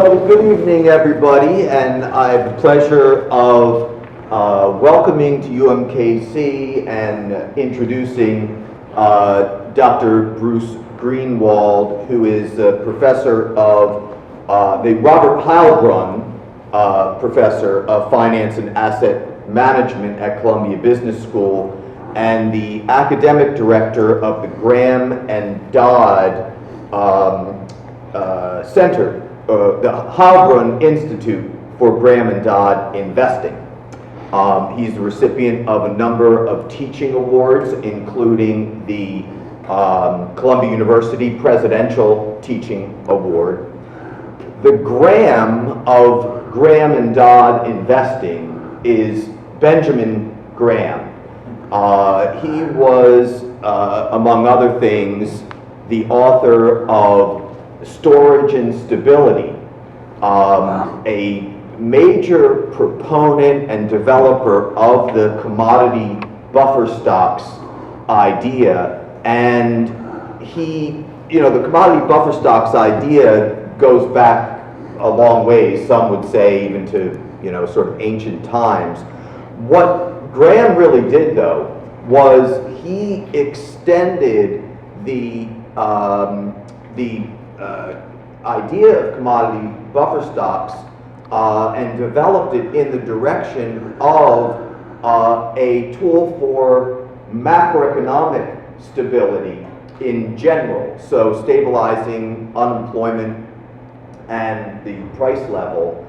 So, good evening, everybody, and I have the pleasure of welcoming to UMKC and introducing Dr. Bruce Greenwald, who is a professor of the Robert Heilbronn Professor of Finance and Asset Management at Columbia Business School and the academic director of the Graham and Dodd Center, the Heilbronn Institute for Graham and Dodd Investing. He's the recipient of a number of teaching awards, including the Columbia University Presidential Teaching Award. The Graham of Graham and Dodd Investing is Benjamin Graham. He was, among other things, the author of Storage and Stability, a major proponent and developer of the commodity buffer stocks idea. And the commodity buffer stocks idea goes back a long ways, some would say even to, sort of ancient times. What Graham really did, though, was he extended the idea of commodity buffer stocks and developed it in the direction of a tool for macroeconomic stability in general, so stabilizing unemployment and the price level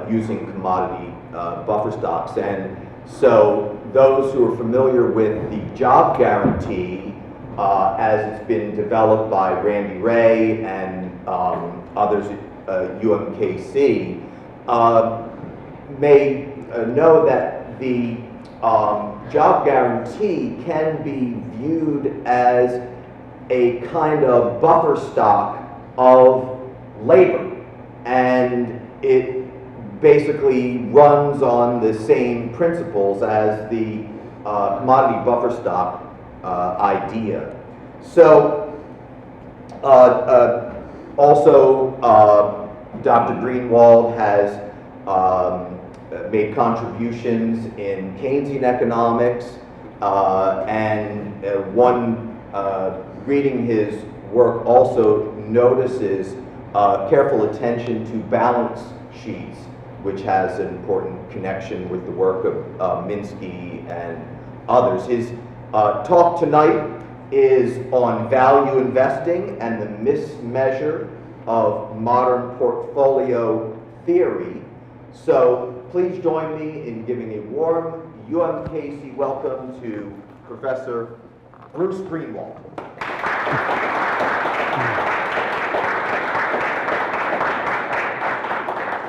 using commodity buffer stocks. And so those who are familiar with the job guarantee as it's been developed by Randy Ray and others at UMKC, may know that the job guarantee can be viewed as a kind of buffer stock of labor, and it basically runs on the same principles as the commodity buffer stock idea. So also Dr. Greenwald has made contributions in Keynesian economics, and one reading his work also notices careful attention to balance sheets, which has an important connection with the work of Minsky and others. His talk tonight is on value investing and the mismeasure of modern portfolio theory. So please join me in giving a warm UMKC welcome to Professor Bruce Greenwald.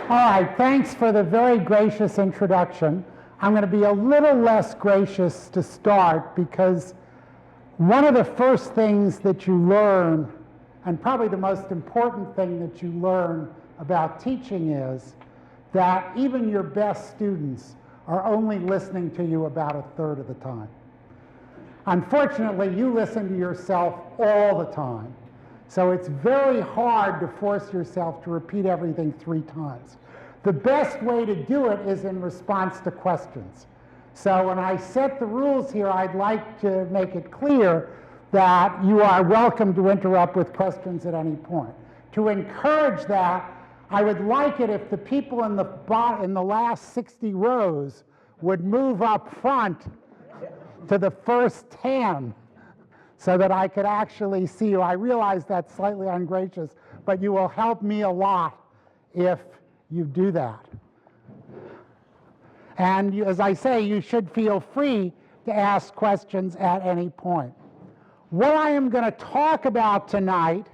All right, thanks for the very gracious introduction. I'm going to be a little less gracious to start because one of the first things that you learn, and probably the most important thing that you learn about teaching, is that even your best students are only listening to you about a third of the time. Unfortunately, you listen to yourself all the time. So it's very hard to force yourself to repeat everything 3 times. The best way to do it is in response to questions. So when I set the rules here, I'd like to make it clear that you are welcome to interrupt with questions at any point. To encourage that, I would like it if the people in the last 60 rows would move up front to the first 10 so that I could actually see you. I realize that's slightly ungracious, but you will help me a lot if you do that. And as I say, you should feel free to ask questions at any point. What I am going to talk about tonight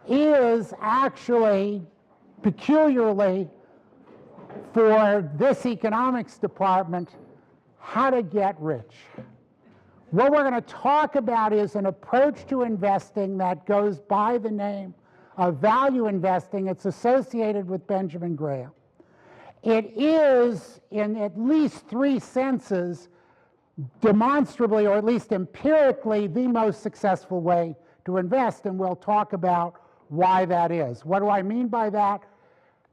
is actually peculiarly for this economics department, how to get rich. What we're going to talk about is an approach to investing that goes by the name of value investing. It's associated with Benjamin Graham. It is, in at least 3 senses, demonstrably, or at least empirically, the most successful way to invest, and we'll talk about why that is. What do I mean by that?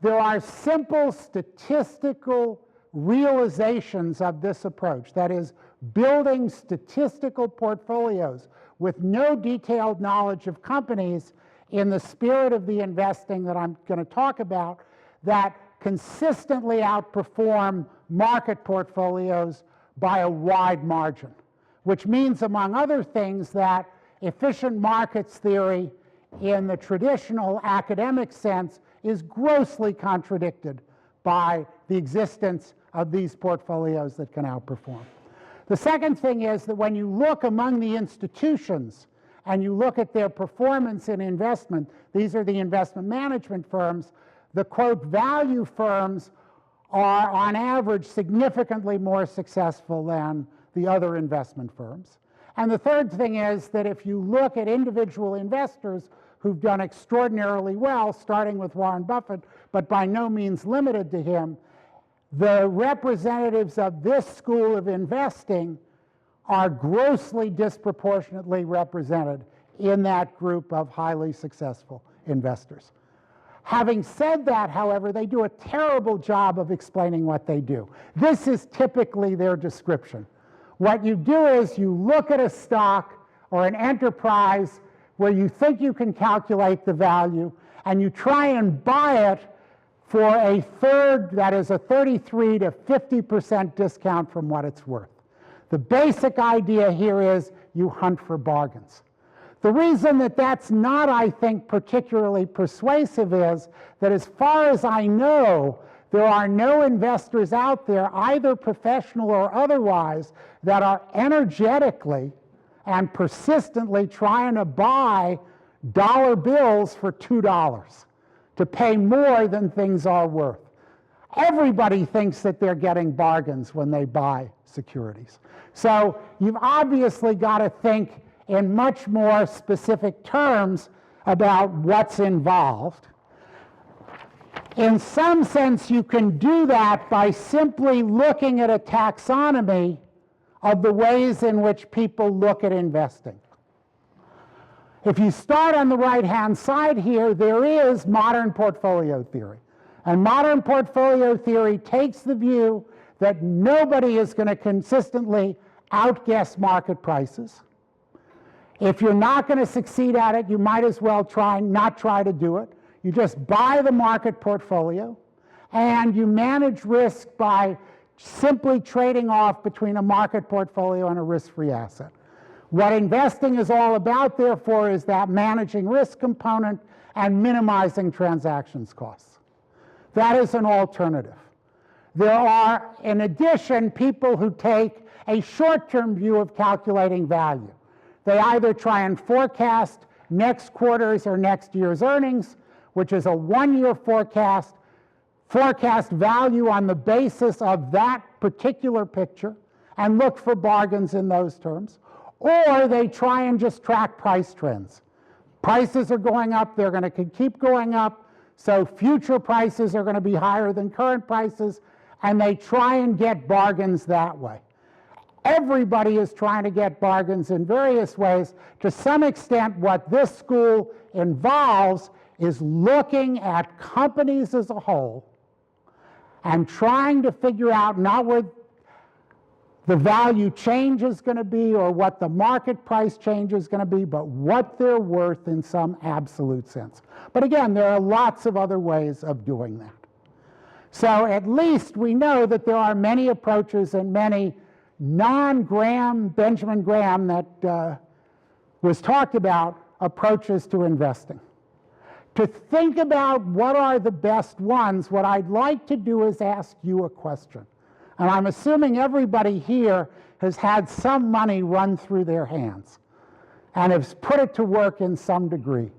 There are simple statistical realizations of this approach. That is, building statistical portfolios with no detailed knowledge of companies in the spirit of the investing that I'm going to talk about, that consistently outperform market portfolios by a wide margin, which means, among other things, that efficient markets theory in the traditional academic sense is grossly contradicted by the existence of these portfolios that can outperform. The second thing is that when you look among the institutions and you look at their performance in investment, these are the investment management firms, the quote value firms are on average significantly more successful than the other investment firms. And the third thing is that if you look at individual investors who've done extraordinarily well, starting with Warren Buffett, but by no means limited to him, the representatives of this school of investing are grossly disproportionately represented in that group of highly successful investors. Having said that, however, they do a terrible job of explaining what they do. This is typically their description. What you do is you look at a stock or an enterprise where you think you can calculate the value, and you try and buy it for a third, that is a 33 to 50% discount from what it's worth. The basic idea here is you hunt for bargains. The reason that that's not, I think, particularly persuasive is that as far as I know, there are no investors out there, either professional or otherwise, that are energetically and persistently trying to buy dollar bills for $2 to pay more than things are worth. Everybody thinks that they're getting bargains when they buy securities. So you've obviously got to think in much more specific terms about what's involved. In some sense, you can do that by simply looking at a taxonomy of the ways in which people look at investing. If you start on the right-hand side here, there is modern portfolio theory. And modern portfolio theory takes the view that nobody is going to consistently outguess market prices. If you're not going to succeed at it, you might as well not try to do it. You just buy the market portfolio, and you manage risk by simply trading off between a market portfolio and a risk-free asset. What investing is all about, therefore, is that managing risk component and minimizing transactions costs. That is an alternative. There are, in addition, people who take a short-term view of calculating value. They either try and forecast next quarter's or next year's earnings, which is a one-year forecast value on the basis of that particular picture, and look for bargains in those terms. Or they try and just track price trends. Prices are going up, they're going to keep going up, so future prices are going to be higher than current prices, and they try and get bargains that way. Everybody is trying to get bargains in various ways. To some extent, what this school involves is looking at companies as a whole and trying to figure out not where the value change is going to be or what the market price change is going to be, but what they're worth in some absolute sense. But again, there are lots of other ways of doing that. So at least we know that there are many approaches and many non-Graham, Benjamin Graham that was talked about, approaches to investing. To think about what are the best ones, what I'd like to do is ask you a question. And I'm assuming everybody here has had some money run through their hands and has put it to work in some degree.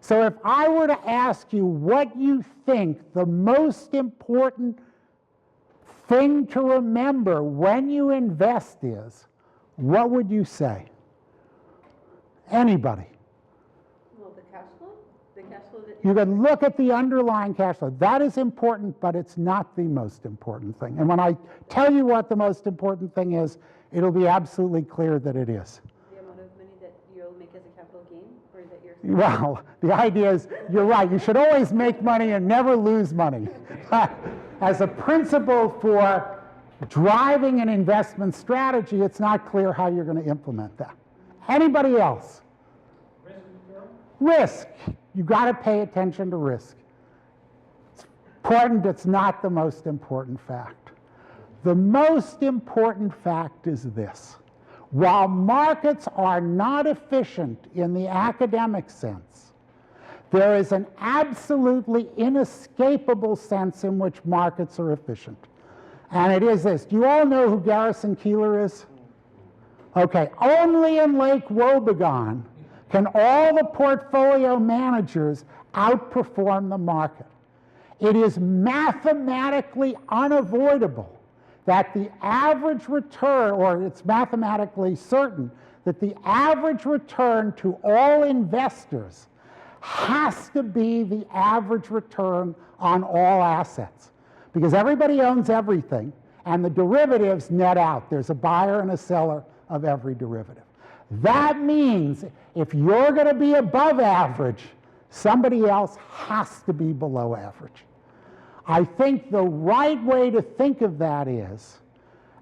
So if I were to ask you what you think the most important thing to remember when you invest is, what would you say? Anybody? Well, the cash flow? The cash flow that You can look at the underlying cash flow. That is important, but it's not the most important thing. And when I tell you what the most important thing is, it'll be absolutely clear that it is. the amount of money that you'll make as a capital gain or that you're Well, the idea is, you're right, you should always make money and never lose money. But as a principle for driving an investment strategy, it's not clear how you're going to implement that. Anybody else? Risk. You got to pay attention to risk. It's important, it's not the most important fact. The most important fact is this. While markets are not efficient in the academic sense, there is an absolutely inescapable sense in which markets are efficient. And it is this. Do you all know who Garrison Keillor is? Okay, only in Lake Wobegon can all the portfolio managers outperform the market. It is mathematically unavoidable that the average return, or it's mathematically certain, that the average return to all investors has to be the average return on all assets. Because everybody owns everything, and the derivatives net out. There's a buyer and a seller of every derivative. That means if you're going to be above average, somebody else has to be below average. I think the right way to think of that is,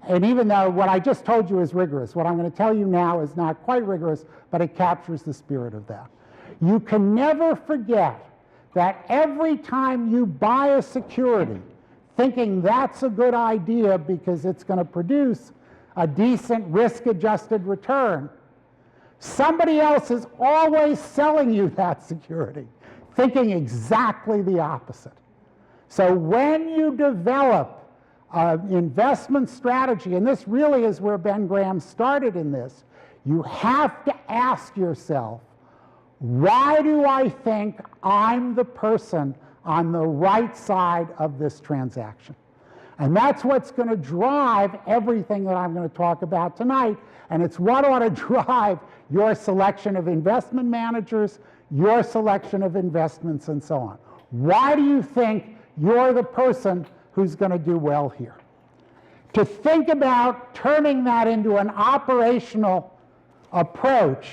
and even though what I just told you is rigorous, what I'm going to tell you now is not quite rigorous, but it captures the spirit of that. You can never forget that every time you buy a security, thinking that's a good idea because it's going to produce a decent risk-adjusted return, somebody else is always selling you that security, thinking exactly the opposite. So when you develop an investment strategy, and this really is where Ben Graham started in this, you have to ask yourself, why do I think I'm the person on the right side of this transaction? And that's what's going to drive everything that I'm going to talk about tonight, and it's what ought to drive your selection of investment managers, your selection of investments, and so on. Why do you think you're the person who's going to do well here? To think about turning that into an operational approach,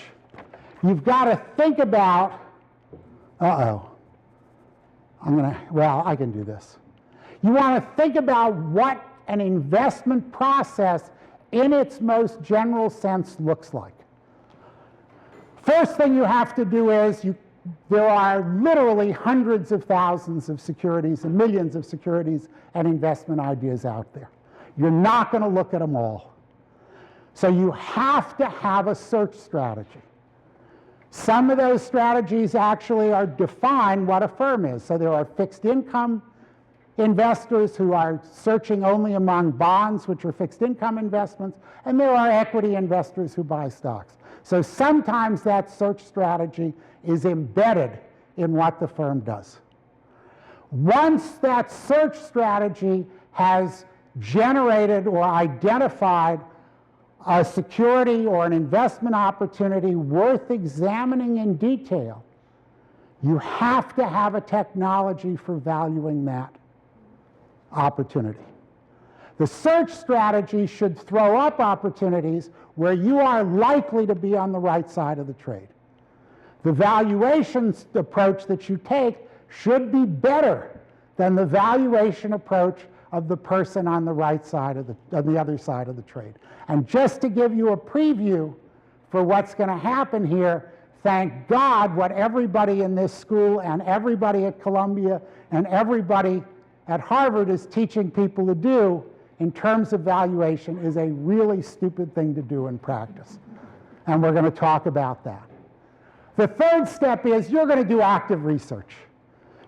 you've got to think about, well, I can do this. You want to think about what an investment process in its most general sense looks like. First thing you have to do is, there are literally hundreds of thousands of securities and millions of securities and investment ideas out there. You're not going to look at them all. So you have to have a search strategy. Some of those strategies actually are define what a firm is. So there are fixed income investors who are searching only among bonds, which are fixed income investments, and there are equity investors who buy stocks. So sometimes that search strategy is embedded in what the firm does. Once that search strategy has generated or identified a security or an investment opportunity worth examining in detail, you have to have a technology for valuing that opportunity. The search strategy should throw up opportunities where you are likely to be on the right side of the trade. The valuation approach that you take should be better than the valuation approach of the person on the right side of the other side of the trade. And just to give you a preview for what's going to happen here, thank God what everybody in this school and everybody at Columbia and everybody at Harvard is teaching people to do in terms of valuation is a really stupid thing to do in practice. And we're going to talk about that. The third step is you're going to do active research.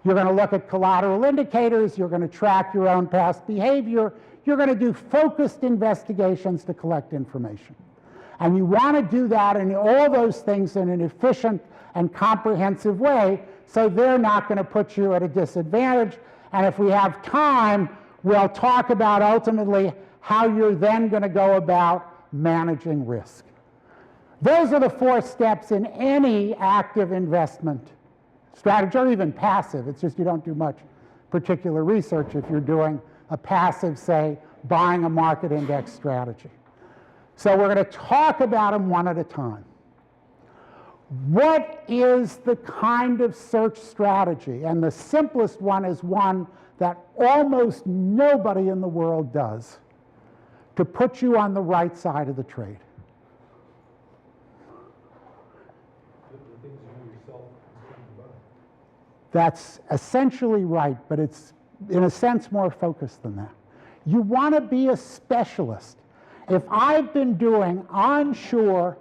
You're going to look at collateral indicators, you're going to track your own past behavior, you're going to do focused investigations to collect information. And you want to do that in all those things in an efficient and comprehensive way, so they're not going to put you at a disadvantage. And if we have time, we'll talk about ultimately how you're then going to go about managing risk. Those are the 4 steps in any active investment strategy, or even passive. It's just you don't do much particular research if you're doing a passive, say, buying a market index strategy. So we're going to talk about them one at a time. What is the kind of search strategy? And the simplest one is one that almost nobody in the world does, to put you on the right side of the trade. The things you yourself concerned about. That's essentially right, but it's in a sense more focused than that. You want to be a specialist. If I've been doing onshore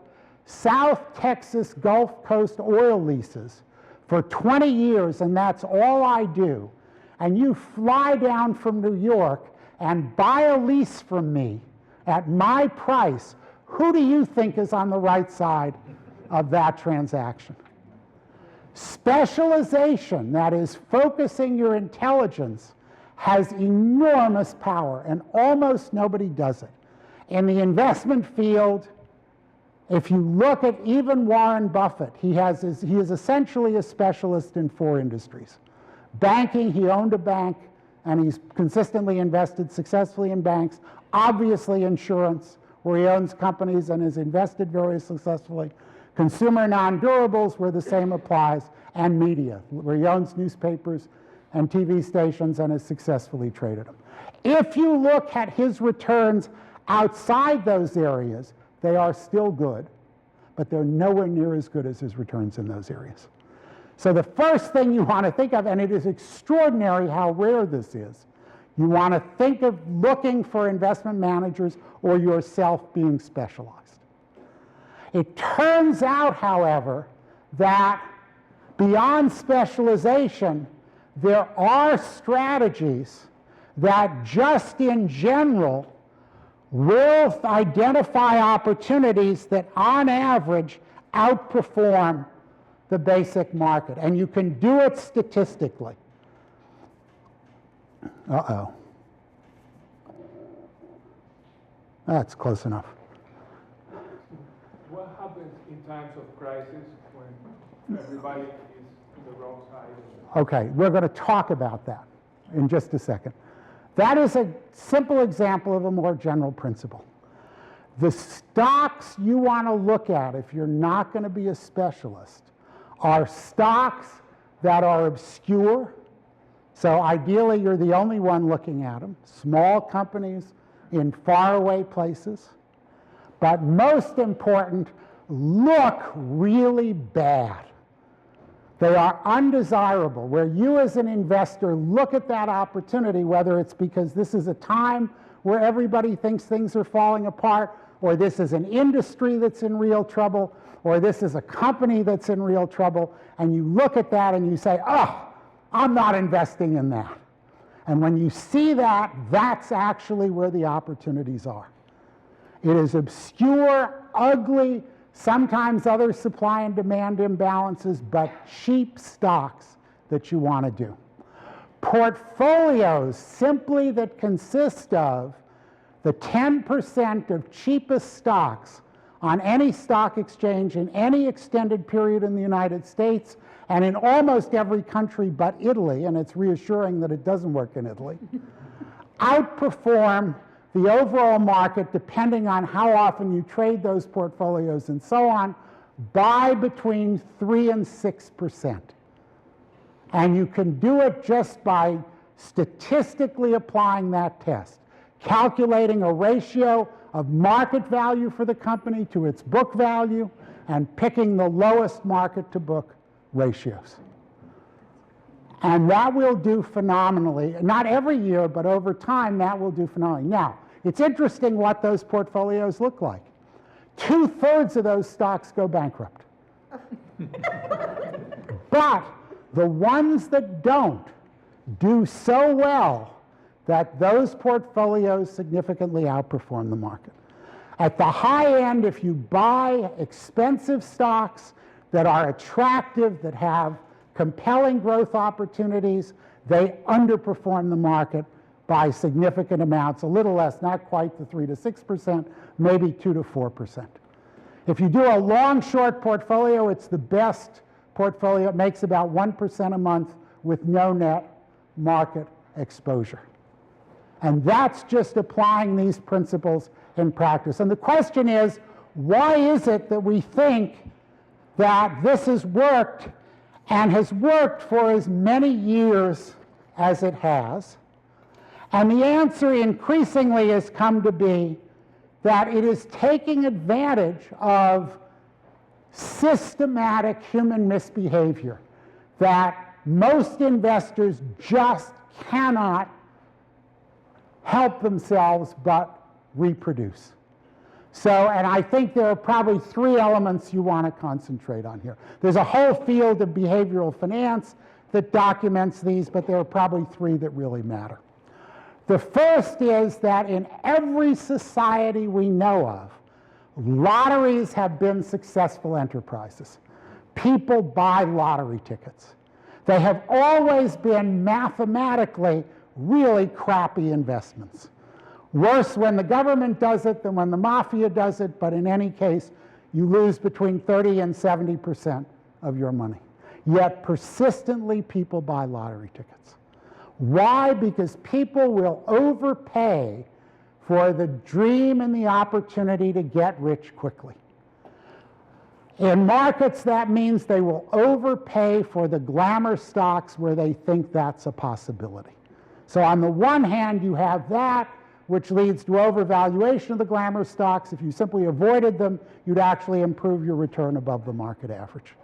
South Texas Gulf Coast oil leases for 20 years and that's all I do, and you fly down from New York and buy a lease from me at my price, who do you think is on the right side of that transaction? Specialization, that is focusing your intelligence, has enormous power, and almost nobody does it. In the investment field, if you look at even Warren Buffett, he is essentially a specialist in 4 industries. Banking, he owned a bank, and he's consistently invested successfully in banks. Obviously insurance, where he owns companies and has invested very successfully. Consumer non-durables, where the same applies, and media, where he owns newspapers and TV stations and has successfully traded them. If you look at his returns outside those areas, they are still good, but they're nowhere near as good as his returns in those areas. So the first thing you want to think of, and it is extraordinary how rare this is, you want to think of looking for investment managers or yourself being specialized. It turns out, however, that beyond specialization, there are strategies that just in general will identify opportunities that on average outperform the basic market. And you can do it statistically. Uh-oh. That's close enough. What happens in times of crisis when everybody is on the wrong side? Okay, we're going to talk about that in just a second. That is a simple example of a more general principle. The stocks you want to look at if you're not going to be a specialist are stocks that are obscure. So ideally, you're the only one looking at them. Small companies in faraway places. But most important, look really bad. They are undesirable, where you as an investor look at that opportunity, whether it's because this is a time where everybody thinks things are falling apart, or this is an industry that's in real trouble, or this is a company that's in real trouble, and you look at that and you say, oh, I'm not investing in that. And when you see that, that's actually where the opportunities are. It is obscure, ugly, sometimes other supply and demand imbalances, but cheap stocks that you want to do. Portfolios simply that consist of the 10% of cheapest stocks on any stock exchange in any extended period in the United States and in almost every country but Italy, and it's reassuring that it doesn't work in Italy, outperform the overall market, depending on how often you trade those portfolios and so on, by between 3 and 6%. And you can do it just by statistically applying that test, calculating a ratio of market value for the company to its book value, and picking the lowest market to book ratios. And that will do phenomenally. Not every year, but over time, that will do phenomenally. Now, it's interesting what those portfolios look like. 2/3 of those stocks go bankrupt. But the ones that don't do so well that those portfolios significantly outperform the market. At the high end, if you buy expensive stocks that are attractive, that have compelling growth opportunities, they underperform the market by significant amounts, a little less, not quite the 3 to 6%, maybe 2 to 4%. If you do a long-short portfolio, it's the best portfolio. It makes about 1% a month with no net market exposure. And that's just applying these principles in practice. And the question is, why is it that we think that this has worked and has worked for as many years as it has. And the answer increasingly has come to be that it is taking advantage of systematic human misbehavior that most investors just cannot help themselves but reproduce. So, and I think there are probably three elements you want to concentrate on here. There's a whole field of behavioral finance that documents these, but there are probably three that really matter. The first is that in every society we know of, lotteries have been successful enterprises. People buy lottery tickets. They have always been mathematically really crappy investments. Worse when the government does it than when the mafia does it, but in any case, you lose between 30 and 70% of your money. Yet persistently people buy lottery tickets. Why? Because people will overpay for the dream and the opportunity to get rich quickly. In markets, that means they will overpay for the glamour stocks where they think that's a possibility. So on the one hand, you have that, which leads to overvaluation of the glamour stocks. If you simply avoided them, you'd actually improve your return above the market average.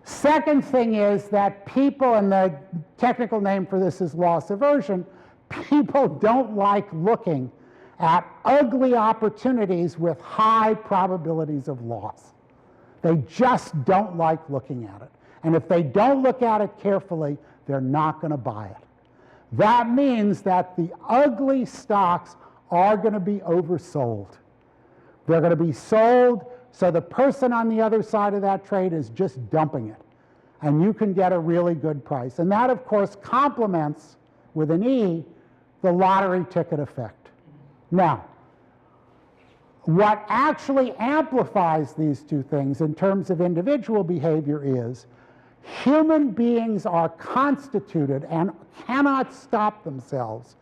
Second thing is that people, and the technical name for this is loss aversion, people don't like looking at ugly opportunities with high probabilities of loss. They just don't like looking at it. And if they don't look at it carefully, they're not going to buy it. That means that the ugly stocks are going to be oversold. They're going to be sold, so the person on the other side of that trade is just dumping it. And you can get a really good price. And that, of course, complements, with an E, the lottery ticket effect. Now, what actually amplifies these two things in terms of individual behavior is human beings are constituted and cannot stop themselves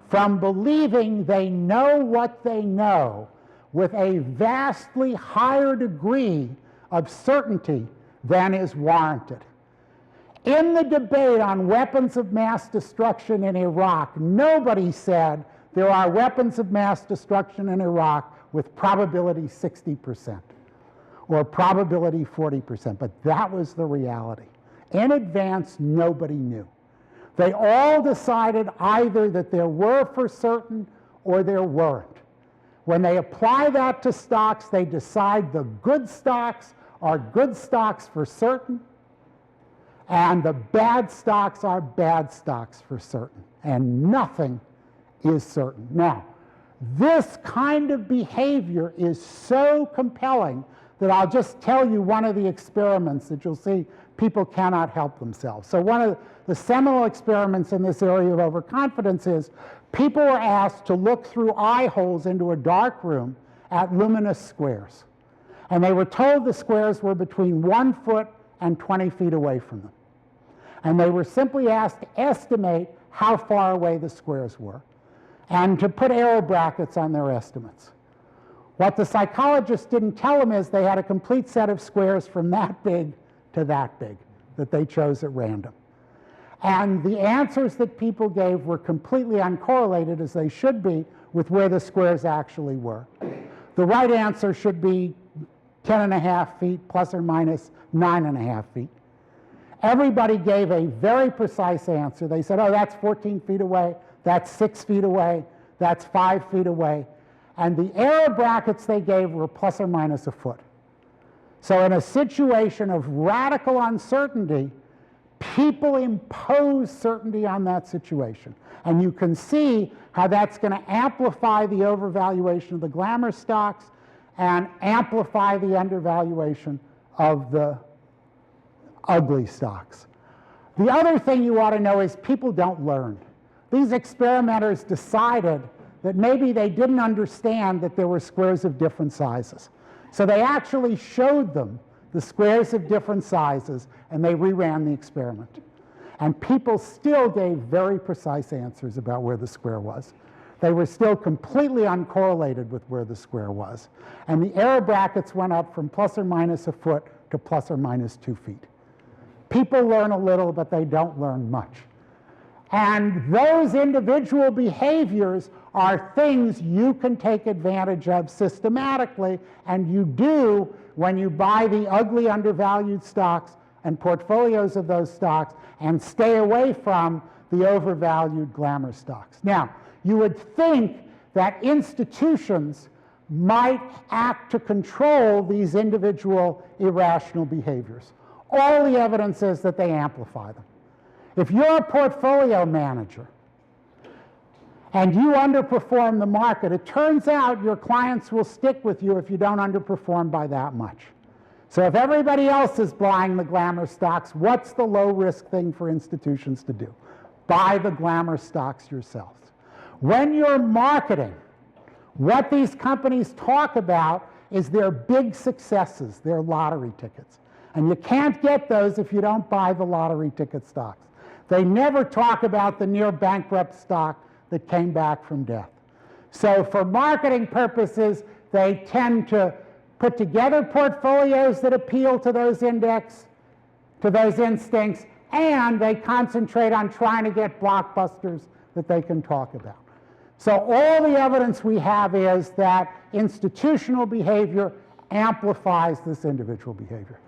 from believing they know what they know with a vastly higher degree of certainty than is warranted. In the debate on weapons of mass destruction in Iraq, nobody said there are weapons of mass destruction in Iraq with probability 60% or probability 40%, but that was the reality. In advance, nobody knew. They all decided either that there were for certain or there weren't. When they apply that to stocks, they decide the good stocks are good stocks for certain, and the bad stocks are bad stocks for certain, and nothing is certain. Now, this kind of behavior is so compelling that I'll just tell you one of the experiments that you'll see people cannot help themselves. So one of the seminal experiments in this area of overconfidence is people were asked to look through eye holes into a dark room at luminous squares. And they were told the squares were between 1 foot and 20 feet away from them. And they were simply asked to estimate how far away the squares were and to put error brackets on their estimates. What the psychologists didn't tell them is they had a complete set of squares from that big to that big that they chose at random. And the answers that people gave were completely uncorrelated, as they should be, with where the squares actually were. The right answer should be 10.5 feet plus or minus 9.5 feet. Everybody gave a very precise answer. They said, oh, that's 14 feet away, that's 6 feet away, that's 5 feet away. And the error brackets they gave were plus or minus a foot. So in a situation of radical uncertainty, people impose certainty on that situation. And you can see how that's going to amplify the overvaluation of the glamour stocks and amplify the undervaluation of the ugly stocks. The other thing you ought to know is people don't learn. These experimenters decided that maybe they didn't understand that there were squares of different sizes. So they actually showed them the squares of different sizes, and they reran the experiment. And people still gave very precise answers about where the square was. They were still completely uncorrelated with where the square was. And the error brackets went up from plus or minus a foot to plus or minus 2 feet. People learn a little, but they don't learn much. And those individual behaviors are things you can take advantage of systematically, and you do when you buy the ugly undervalued stocks and portfolios of those stocks and stay away from the overvalued glamour stocks. Now, you would think that institutions might act to control these individual irrational behaviors. All the evidence is that they amplify them. If you're a portfolio manager and you underperform the market, it turns out your clients will stick with you if you don't underperform by that much. So if everybody else is buying the glamour stocks, what's the low-risk thing for institutions to do? Buy the glamour stocks yourselves. When you're marketing, what these companies talk about is their big successes, their lottery tickets. And you can't get those if you don't buy the lottery ticket stocks. They never talk about the near bankrupt stock that came back from death. So for marketing purposes, they tend to put together portfolios that appeal to those instincts, and they concentrate on trying to get blockbusters that they can talk about. So all the evidence we have is that institutional behavior amplifies this individual behavior.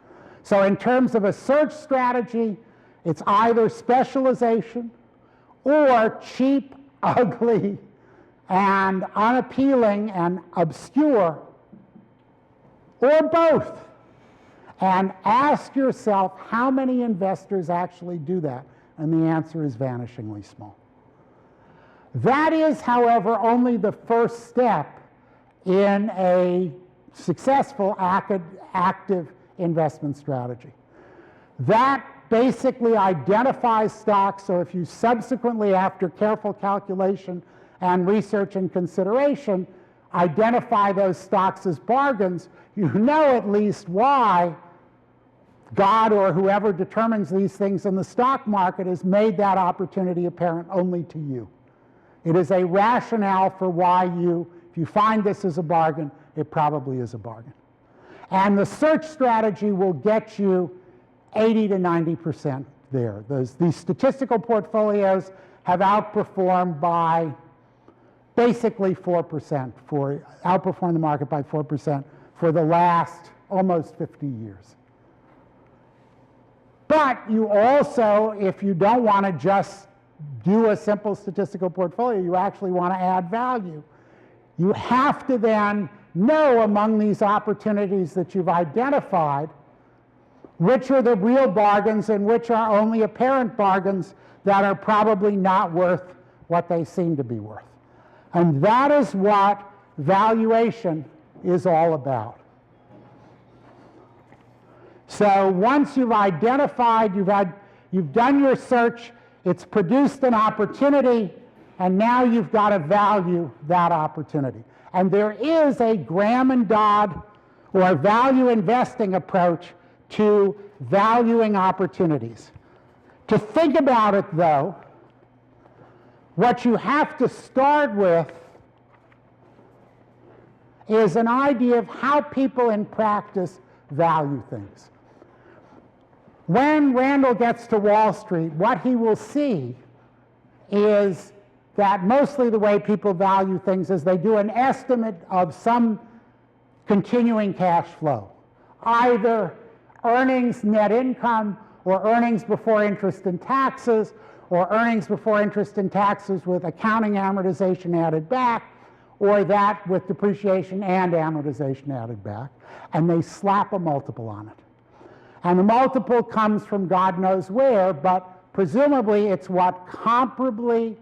So in terms of a search strategy, it's either specialization or cheap, ugly, and unappealing and obscure, or both. And ask yourself how many investors actually do that, and the answer is vanishingly small. That is, however, only the first step in a successful active investment strategy. That basically identifies stocks, so if you subsequently, after careful calculation and research and consideration, identify those stocks as bargains, you know at least why God or whoever determines these things in the stock market has made that opportunity apparent only to you. It is a rationale for why if you find this as a bargain, it probably is a bargain. And the search strategy will get you 80 to 90% there. These statistical portfolios have outperformed by basically 4%, outperformed the market by 4% for the last almost 50 years. But you also, if you don't want to just do a simple statistical portfolio, you actually want to add value. You have to then know among these opportunities that you've identified which are the real bargains and which are only apparent bargains that are probably not worth what they seem to be worth. And that is what valuation is all about. So once you've identified, you've done your search, it's produced an opportunity, and now you've got to value that opportunity. And there is a Graham and Dodd or value investing approach to valuing opportunities. To think about it, though, what you have to start with is an idea of how people in practice value things. When Randall gets to Wall Street, what he will see is that mostly the way people value things is they do an estimate of some continuing cash flow, either earnings, net income, or earnings before interest and taxes, or earnings before interest and taxes with accounting amortization added back, or that with depreciation and amortization added back, and they slap a multiple on it. And the multiple comes from God knows where, but presumably it's what comparably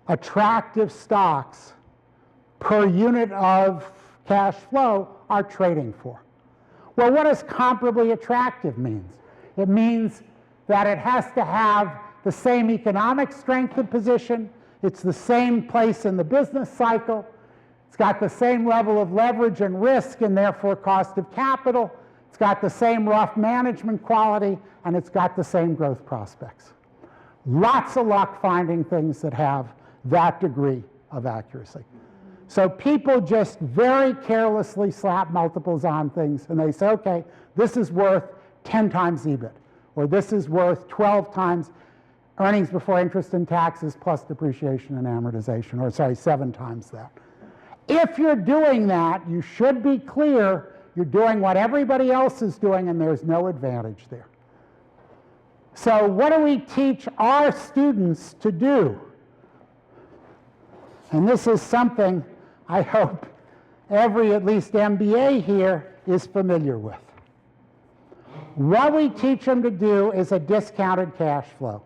attractive stocks per unit of cash flow are trading for. Well, what does comparably attractive mean? It means that it has to have the same economic strength of position, it's the same place in the business cycle, it's got the same level of leverage and risk and therefore cost of capital, it's got the same rough management quality, and it's got the same growth prospects. Lots of luck finding things that have that degree of accuracy. So people just very carelessly slap multiples on things, and they say, okay, this is worth 10 times EBIT, or this is worth 12 times earnings before interest and taxes plus depreciation and amortization, or sorry, 7 times that. If you're doing that, you should be clear you're doing what everybody else is doing and there's no advantage there. So what do we teach our students to do? And this is something I hope every, at least MBA here, is familiar with. What we teach them to do is a discounted cash flow.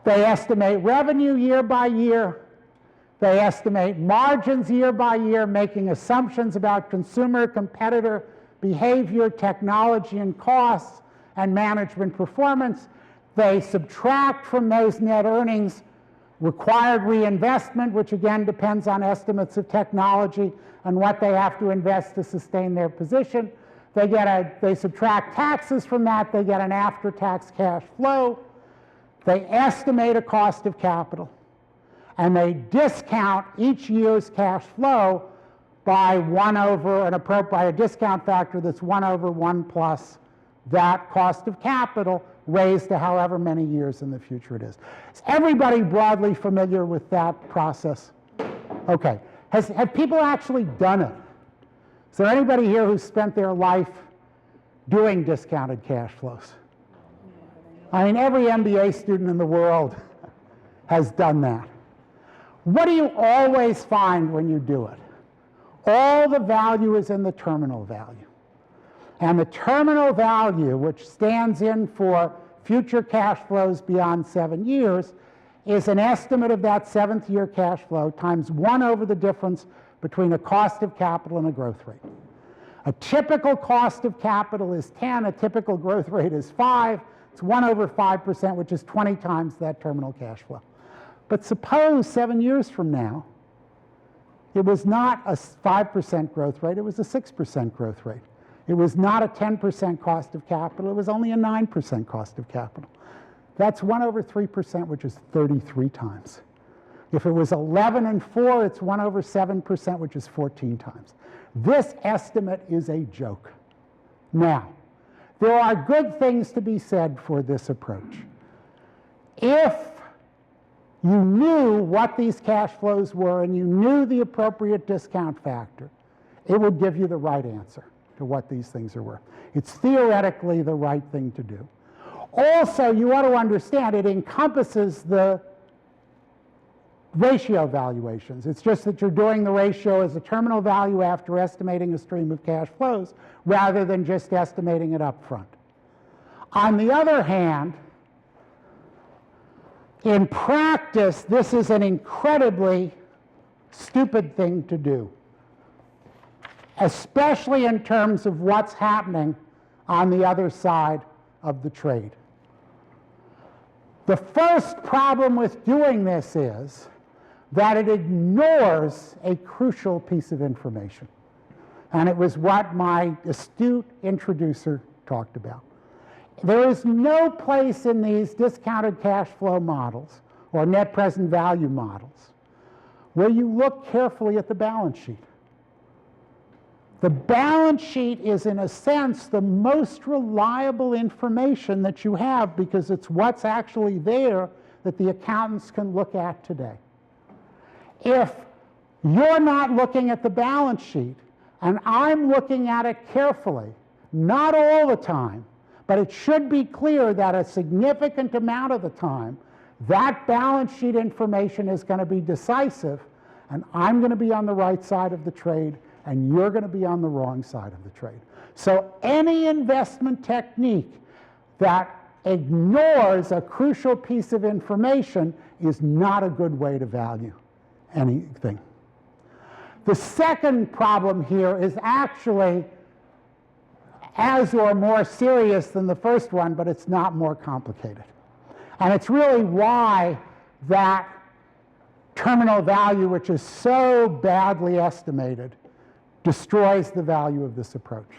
They estimate revenue year by year. They estimate margins year by year, making assumptions about consumer, competitor behavior, technology and costs, and management performance. They subtract from those net earnings required reinvestment, which again depends on estimates of technology and what they have to invest to sustain their position. They subtract taxes from that. They get an after-tax cash flow. They estimate a cost of capital. And they discount each year's cash flow by by a discount factor that's 1 over 1 plus that cost of capital raised to however many years in the future it is. Is everybody broadly familiar with that process? Okay. Have people actually done it? Is there anybody here who's spent their life doing discounted cash flows? I mean, every MBA student in the world has done that. What do you always find when you do it? All the value is in the terminal value. And the terminal value, which stands in for future cash flows beyond 7 years, is an estimate of that 7th year cash flow times 1 over the difference between a cost of capital and a growth rate. A typical cost of capital is 10, a typical growth rate is 5. It's 1 over 5%, which is 20 times that terminal cash flow. But suppose 7 years from now, it was not a 5% growth rate, it was a 6% growth rate. It was not a 10% cost of capital, it was only a 9% cost of capital. That's 1 over 3%, which is 33 times. If it was 11 and 4, it's 1 over 7%, which is 14 times. This estimate is a joke. Now, there are good things to be said for this approach. If you knew what these cash flows were and you knew the appropriate discount factor, it would give you the right answer to what these things are worth. It's theoretically the right thing to do. Also, you ought to understand it encompasses the ratio valuations. It's just that you're doing the ratio as a terminal value after estimating a stream of cash flows rather than just estimating it up front. On the other hand, in practice, this is an incredibly stupid thing to do, especially in terms of what's happening on the other side of the trade. The first problem with doing this is that it ignores a crucial piece of information. And it was what my astute introducer talked about. There is no place in these discounted cash flow models or net present value models where you look carefully at the balance sheet. The balance sheet is, in a sense, the most reliable information that you have because it's what's actually there that the accountants can look at today. If you're not looking at the balance sheet and I'm looking at it carefully, not all the time, but it should be clear that a significant amount of the time, that balance sheet information is going to be decisive, and I'm going to be on the right side of the trade, and you're going to be on the wrong side of the trade. So any investment technique that ignores a crucial piece of information is not a good way to value anything. The second problem here is actually as or more serious than the first one, but it's not more complicated. And it's really why that terminal value, which is so badly estimated, destroys the value of this approach.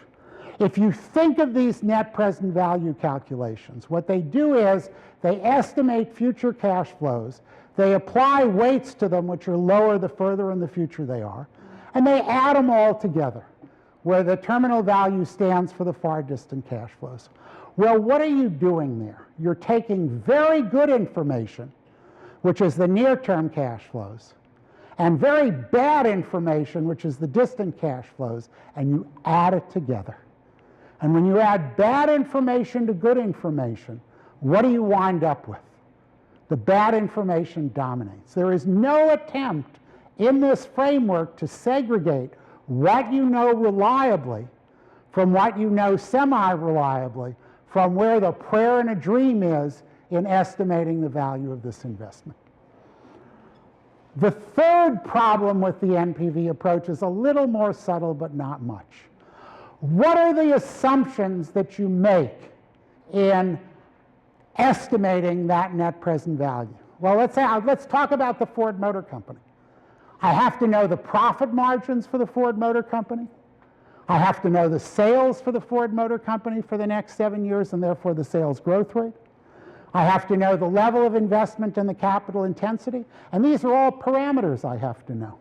If you think of these net present value calculations, what they do is they estimate future cash flows. They apply weights to them which are lower the further in the future they are, and they add them all together, where the terminal value stands for the far distant cash flows. Well, what are you doing there? You're taking very good information, which is the near-term cash flows, and very bad information, which is the distant cash flows, and you add it together. And when you add bad information to good information, what do you wind up with? The bad information dominates. There is no attempt in this framework to segregate what you know reliably from what you know semi-reliably, from where the prayer and a dream is in estimating the value of this investment. The third problem with the NPV approach is a little more subtle, but not much. What are the assumptions that you make in estimating that net present value? Well, let's talk about the Ford Motor Company. I have to know the profit margins for the Ford Motor Company. I have to know the sales for the Ford Motor Company for the next 7 years, and therefore the sales growth rate. I have to know the level of investment and the capital intensity, and these are all parameters I have to know.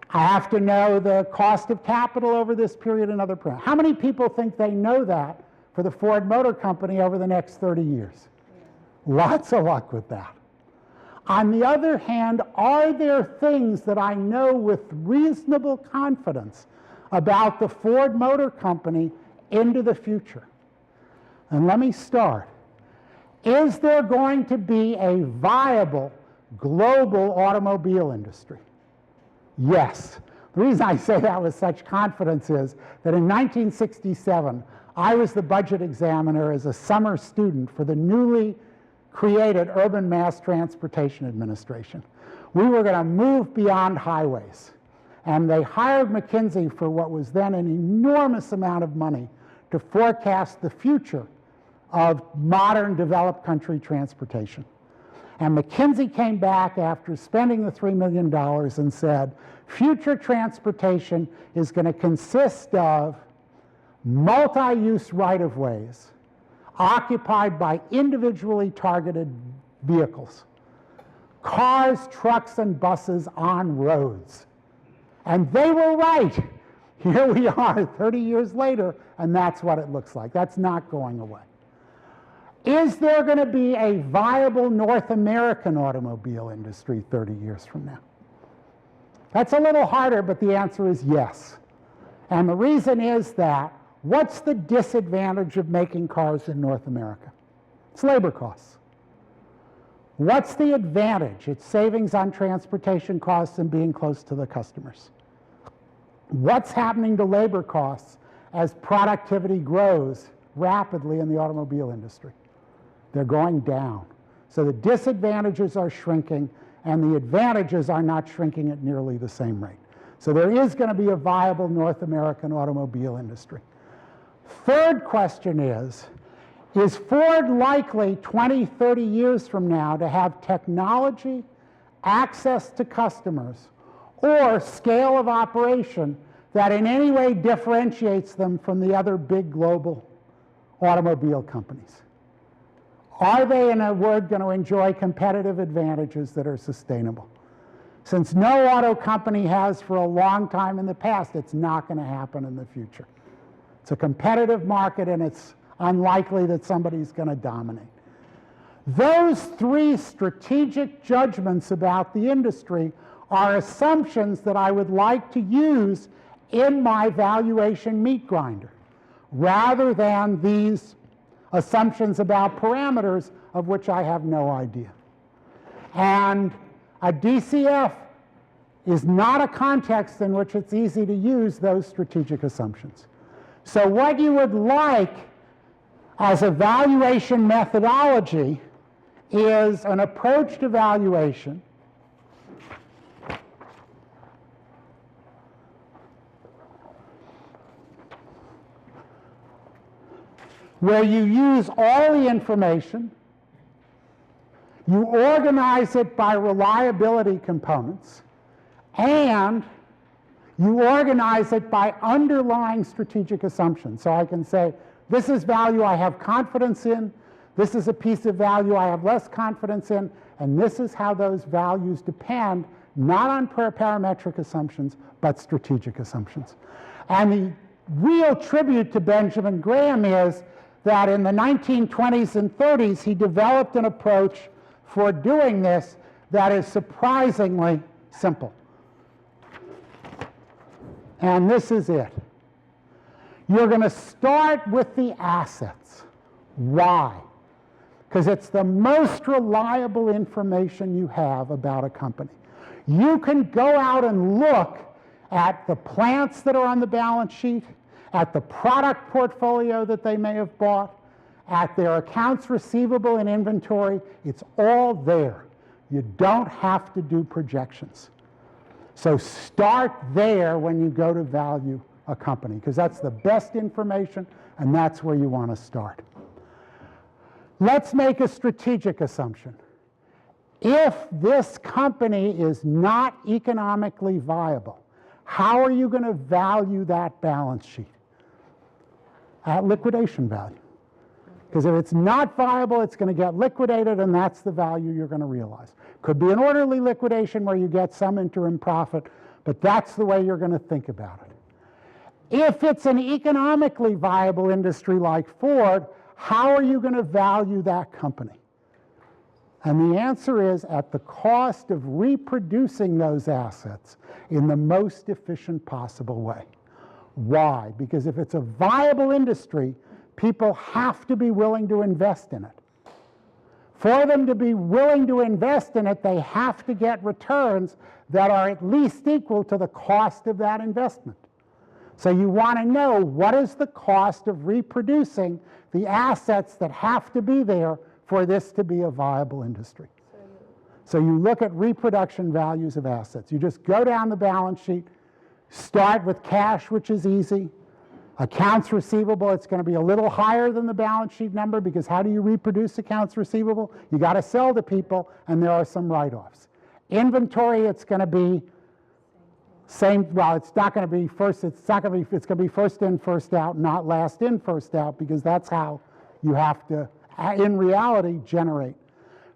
I have to know the cost of capital over this period and other parameters. How many people think they know that for the Ford Motor Company over the next 30 years? Lots of luck with that. On the other hand, are there things that I know with reasonable confidence about the Ford Motor Company into the future? And let me start. Is there going to be a viable global automobile industry? Yes. The reason I say that with such confidence is that in 1967, I was the budget examiner as a summer student for the newly created Urban Mass Transportation Administration. We were going to move beyond highways. And they hired McKinsey for what was then an enormous amount of money to forecast the future of modern developed country transportation. And McKinsey came back after spending the $3 million and said, future transportation is going to consist of multi-use right-of-ways occupied by individually targeted vehicles, cars, trucks, and buses on roads. And they were right. Here we are 30 years later, and that's what it looks like. That's not going away. Is there going to be a viable North American automobile industry 30 years from now? That's a little harder, but the answer is yes. And the reason is that what's the disadvantage of making cars in North America? It's labor costs. What's the advantage? It's savings on transportation costs and being close to the customers. What's happening to labor costs as productivity grows rapidly in the automobile industry? They're going down. So the disadvantages are shrinking, and the advantages are not shrinking at nearly the same rate. So there is going to be a viable North American automobile industry. Third question is Ford likely 20, 30 years from now to have technology, access to customers, or scale of operation that in any way differentiates them from the other big global automobile companies? Are they, in a word, going to enjoy competitive advantages that are sustainable? Since no auto company has for a long time in the past, it's not going to happen in the future. It's a competitive market, and it's unlikely that somebody's going to dominate. Those three strategic judgments about the industry are assumptions that I would like to use in my valuation meat grinder, rather than these assumptions about parameters of which I have no idea. And a DCF is not a context in which it's easy to use those strategic assumptions. So what you would like as a valuation methodology is an approach to valuation where you use all the information, you organize it by reliability components, and you organize it by underlying strategic assumptions. So I can say, this is value I have confidence in, this is a piece of value I have less confidence in, And this is how those values depend, not on parametric assumptions, but strategic assumptions. And the real tribute to Benjamin Graham is that in the 1920s and 30s, he developed an approach for doing this that is surprisingly simple. And this is it. You're going to start with the assets. Why? Because it's the most reliable information you have about a company. You can go out and look at the plants that are on the balance sheet, at the product portfolio that they may have bought, at their accounts receivable and inventory. It's all there. You don't have to do projections. So start there when you go to value a company, because that's the best information, and that's where you want to start. Let's make a strategic assumption. If this company is not economically viable, how are you going to value that balance sheet? At liquidation value. Because if it's not viable, it's going to get liquidated, and that's the value you're going to realize. Could be an orderly liquidation where you get some interim profit, but that's the way you're going to think about it. If it's an economically viable industry like Ford, how are you going to value that company? And the answer is at the cost of reproducing those assets in the most efficient possible way. Why? Because if it's a viable industry, people have to be willing to invest in it. For them to be willing to invest in it, they have to get returns that are at least equal to the cost of that investment. So you want to know what is the cost of reproducing the assets that have to be there for this to be a viable industry. So you look at reproduction values of assets. You just go down the balance sheet, start with cash, which is easy. Accounts receivable, it's going to be a little higher than the balance sheet number, because how do you reproduce accounts receivable? You got to sell to people, and there are some write-offs. Inventory, it's going to be same, well, it's not going to be first, it's going to be first in, first out, not last in, first out, because that's how you have to, in reality, generate.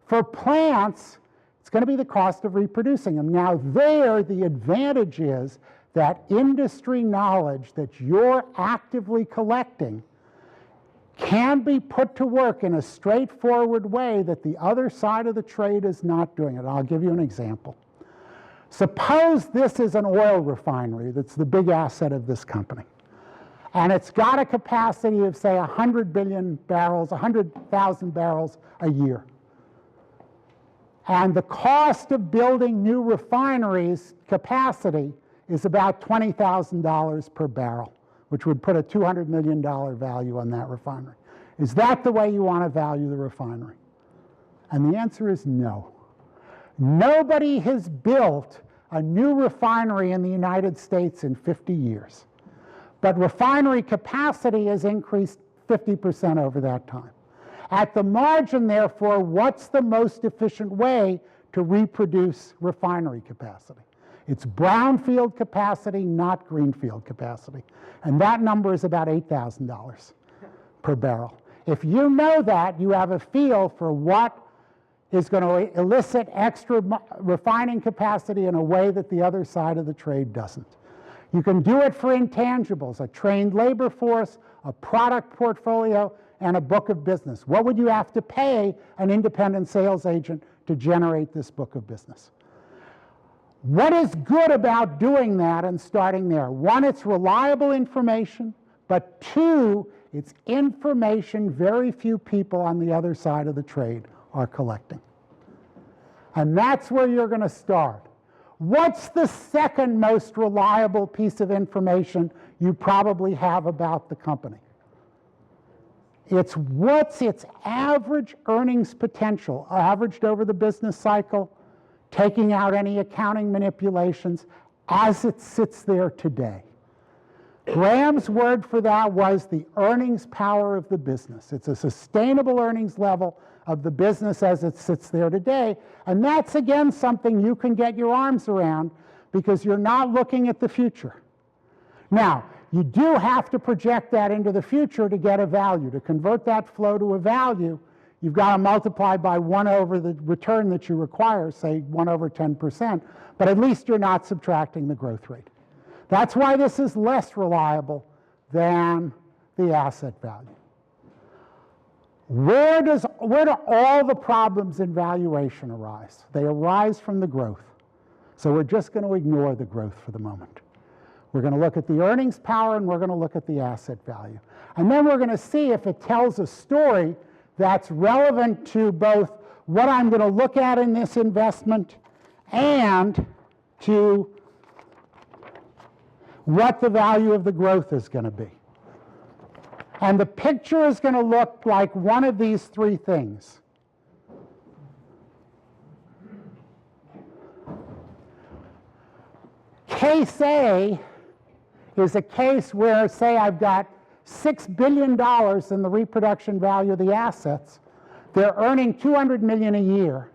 For plants, it's going to be the cost of reproducing them. Now there, the advantage is that industry knowledge that you're actively collecting can be put to work in a straightforward way that the other side of the trade is not doing it. I'll give you an example. Suppose this is an oil refinery that's the big asset of this company. And it's got a capacity of, say, 100 billion barrels, 100,000 barrels a year. And the cost of building new refineries capacity is about $20,000 per barrel, which would put a $200 million value on that refinery. Is that the way you want to value the refinery? And the answer is no. Nobody has built a new refinery in the United States in 50 years. But refinery capacity has increased 50% over that time. At the margin, therefore, what's the most efficient way to reproduce refinery capacity? It's brownfield capacity, not greenfield capacity. And that number is about $8,000 per barrel. If you know that, you have a feel for what is going to elicit extra refining capacity in a way that the other side of the trade doesn't. You can do it for intangibles, a trained labor force, a product portfolio, and a book of business. What would you have to pay an independent sales agent to generate this book of business? What is good about doing that and starting there? One, it's reliable information, but two, it's information very few people on the other side of the trade are collecting. And that's where you're going to start. What's the second most reliable piece of information you probably have about the company? It's what's its average earnings potential, averaged over the business cycle, taking out any accounting manipulations, as it sits there today. Graham's word for that was the earnings power of the business. It's a sustainable earnings level of the business as it sits there today. And that's, again, something you can get your arms around because you're not looking at the future. Now, you do have to project that into the future to get a value. To convert that flow to a value, you've got to multiply by 1 over the return that you require, say 1 over 10%, but at least you're not subtracting the growth rate. That's why this is less reliable than the asset value. Where do all the problems in valuation arise? They arise from the growth. So we're just going to ignore the growth for the moment. We're going to look at the earnings power and we're going to look at the asset value. And then we're going to see if it tells a story that's relevant to both what I'm going to look at in this investment and to what the value of the growth is going to be. And the picture is going to look like one of these three things. Case A is a case where, say, I've got $6 billion in the reproduction value of the assets. They're earning $200 million a year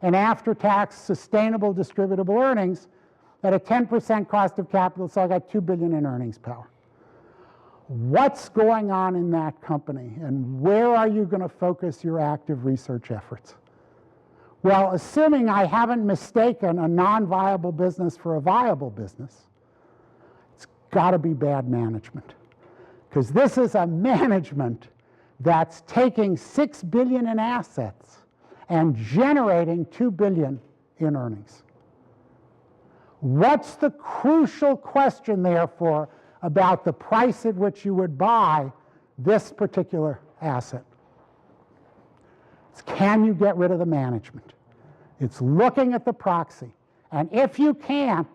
in after-tax sustainable distributable earnings at a 10% cost of capital, so I got $2 billion in earnings power. What's going on in that company, and where are you going to focus your active research efforts? Well, assuming I haven't mistaken a non-viable business for a viable business, it's got to be bad management. Because this is a management that's taking $6 billion in assets and generating $2 billion in earnings. What's the crucial question, therefore, about the price at which you would buy this particular asset? It's, can you get rid of the management? It's looking at the proxy. And if you can't,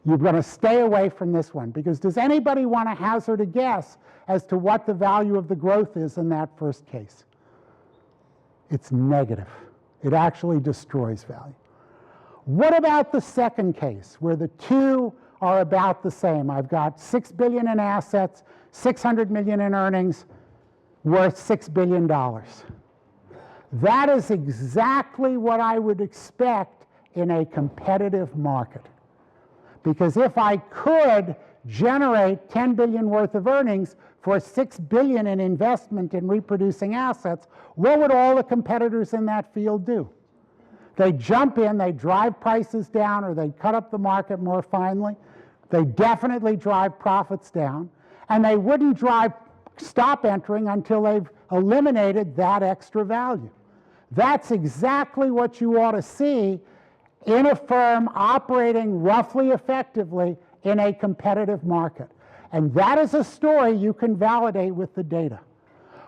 you're going to stay away from this one. Because does anybody want to hazard a guess as to what the value of the growth is in that first case? It's negative. It actually destroys value. What about the second case, where the two are about the same? I've got $6 billion in assets, $600 million in earnings, worth $6 billion. That is exactly what I would expect in a competitive market. Because if I could generate $10 billion worth of earnings for $6 billion in investment in reproducing assets, what would all the competitors in that field do? They jump in, they drive prices down, or they cut up the market more finely. They definitely drive profits down, and they wouldn't stop entering until they've eliminated that extra value. That's exactly what you ought to see in a firm operating roughly effectively in a competitive market. And that is a story you can validate with the data.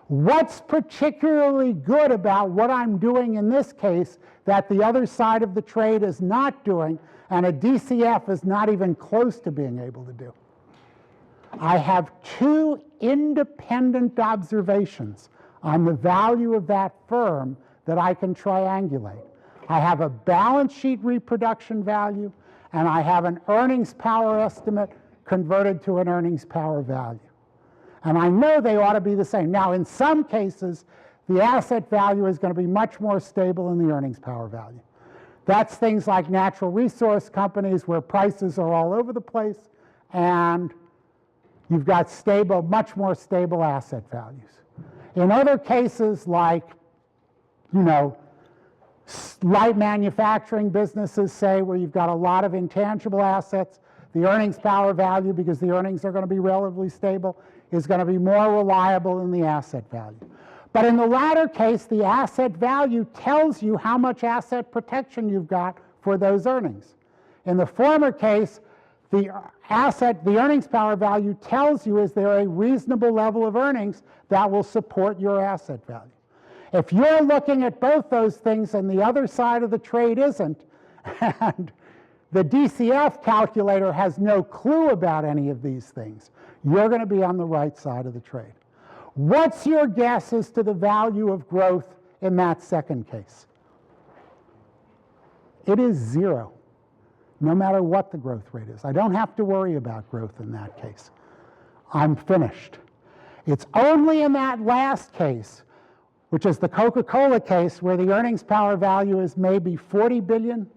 What's particularly good about what I'm doing in this case that the other side of the trade is not doing, and a DCF is not even close to being able to do? I have two independent observations on the value of that firm that I can triangulate. I have a balance sheet reproduction value, and I have an earnings power estimate converted to an earnings power value. And I know they ought to be the same. Now, in some cases, the asset value is going to be much more stable than the earnings power value. That's things like natural resource companies where prices are all over the place, and you've got stable, much more stable asset values. In other cases, like, light manufacturing businesses, say, where you've got a lot of intangible assets, the earnings power value, because the earnings are going to be relatively stable, is going to be more reliable than the asset value. But in the latter case, the asset value tells you how much asset protection you've got for those earnings. In the former case, the earnings power value tells you, is there a reasonable level of earnings that will support your asset value? If you're looking at both those things and the other side of the trade isn't, and the DCF calculator has no clue about any of these things, you're going to be on the right side of the trade. What's your guess as to the value of growth in that second case? It is 0, no matter what the growth rate is. I don't have to worry about growth in that case. I'm finished. It's only in that last case, which is the Coca-Cola case, where the earnings power value is maybe $40 billion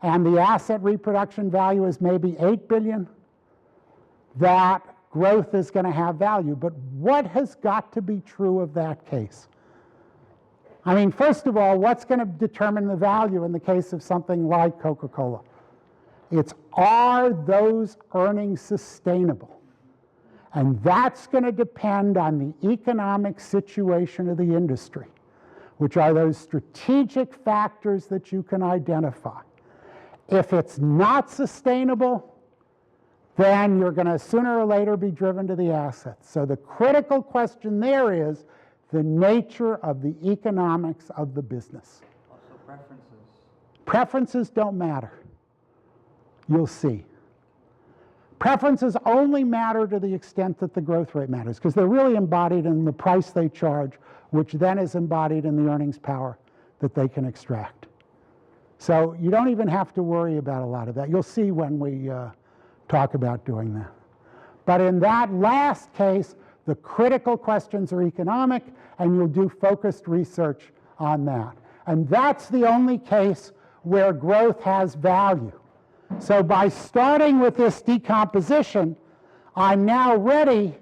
and the asset reproduction value is maybe $8 billion, that growth is going to have value. But what has got to be true of that case? I mean, first of all, what's going to determine the value in the case of something like Coca-Cola? It's, are those earnings sustainable? And that's going to depend on the economic situation of the industry, which are those strategic factors that you can identify. If it's not sustainable, then you're going to sooner or later be driven to the assets. So the critical question there is the nature of the economics of the business. Also preferences. Preferences don't matter. You'll see. Preferences only matter to the extent that the growth rate matters, because they're really embodied in the price they charge, which then is embodied in the earnings power that they can extract. So you don't even have to worry about a lot of that. You'll see when we talk about doing that. But in that last case, the critical questions are economic, and you'll do focused research on that. And that's the only case where growth has value. So by starting with this decomposition, I'm now ready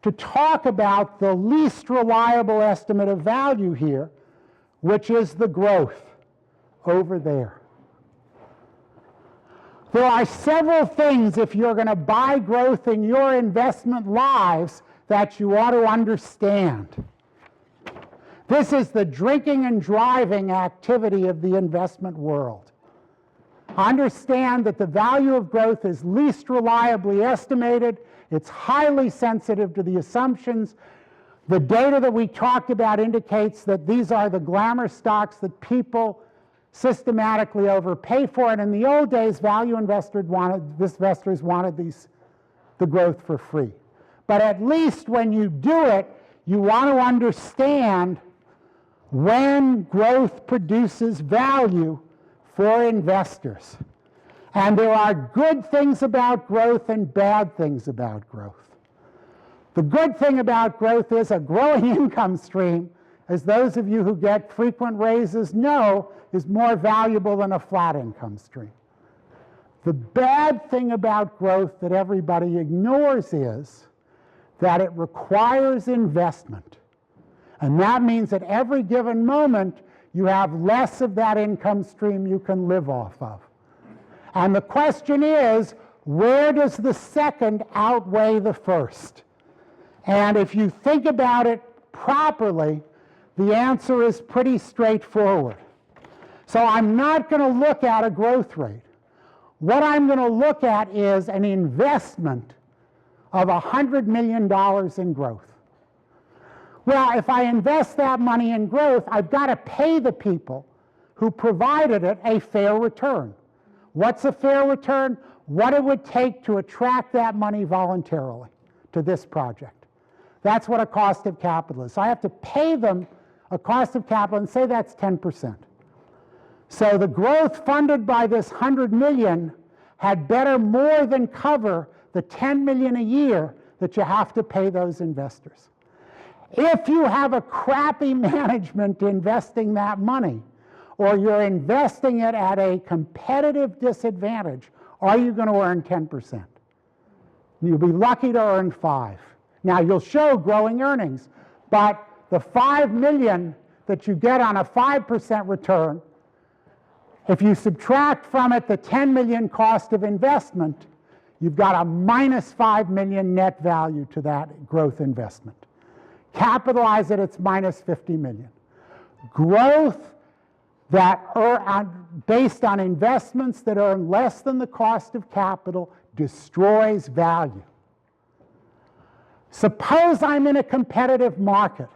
to talk about the least reliable estimate of value here, which is the growth over there. There are several things, if you're going to buy growth in your investment lives, that you ought to understand. This is the drinking and driving activity of the investment world. Understand that the value of growth is least reliably estimated. It's highly sensitive to the assumptions. The data that we talked about indicates that these are the glamour stocks that people systematically overpay for. And in the old days, value investors wanted the growth for free. But at least when you do it, you want to understand when growth produces value for investors. And there are good things about growth and bad things about growth. The good thing about growth is a growing income stream, as those of you who get frequent raises know, is more valuable than a flat income stream. The bad thing about growth that everybody ignores is that it requires investment. And that means at every given moment, you have less of that income stream you can live off of. And the question is, where does the second outweigh the first? And if you think about it properly, the answer is pretty straightforward. So I'm not going to look at a growth rate. What I'm going to look at is an investment of $100 million in growth. Well, if I invest that money in growth, I've got to pay the people who provided it a fair return. What's a fair return? What it would take to attract that money voluntarily to this project. That's what a cost of capital is. So I have to pay them a cost of capital and say that's 10%. So the growth funded by this $100 million had better more than cover the $10 million a year that you have to pay those investors. If you have a crappy management investing that money, or you're investing it at a competitive disadvantage, are you going to earn 10%? You'll be lucky to earn 5. Now, you'll show growing earnings, but the $5 million that you get on a 5% return, if you subtract from it the $10 million cost of investment, you've got a minus $5 million net value to that growth investment. Capitalize it, it's minus $50 million. Growth that based on investments that earn less than the cost of capital destroys value. Suppose I'm in a competitive market.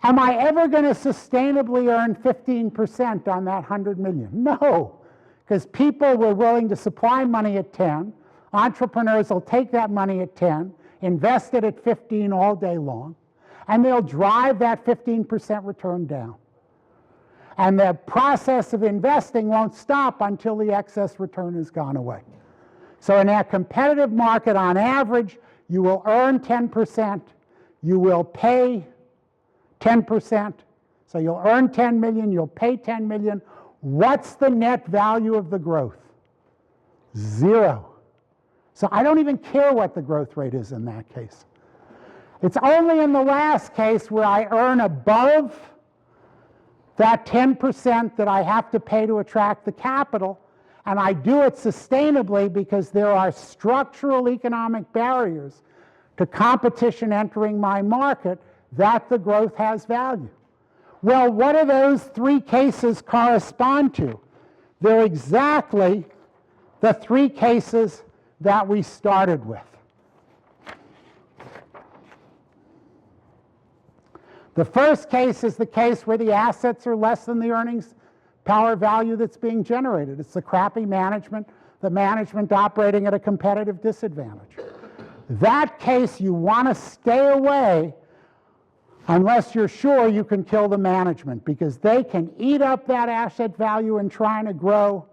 Am I ever going to sustainably earn 15% on that $100 million? No, because people were willing to supply money at 10. Entrepreneurs will take that money at 10, invest it at 15 all day long, and they'll drive that 15% return down. And the process of investing won't stop until the excess return has gone away. So in that competitive market, on average, you will earn 10%, you will pay 10%, so you'll earn 10 million, you'll pay 10 million. What's the net value of the growth? 0. So I don't even care what the growth rate is in that case. It's only in the last case where I earn above that 10% that I have to pay to attract the capital, and I do it sustainably because there are structural economic barriers to competition entering my market, that the growth has value. Well, what do those three cases correspond to? They're exactly the three cases that we started with. The first case is the case where the assets are less than the earnings power value that's being generated. It's the crappy management, the management operating at a competitive disadvantage. That case, you want to stay away unless you're sure you can kill the management, because they can eat up that asset value in trying to grow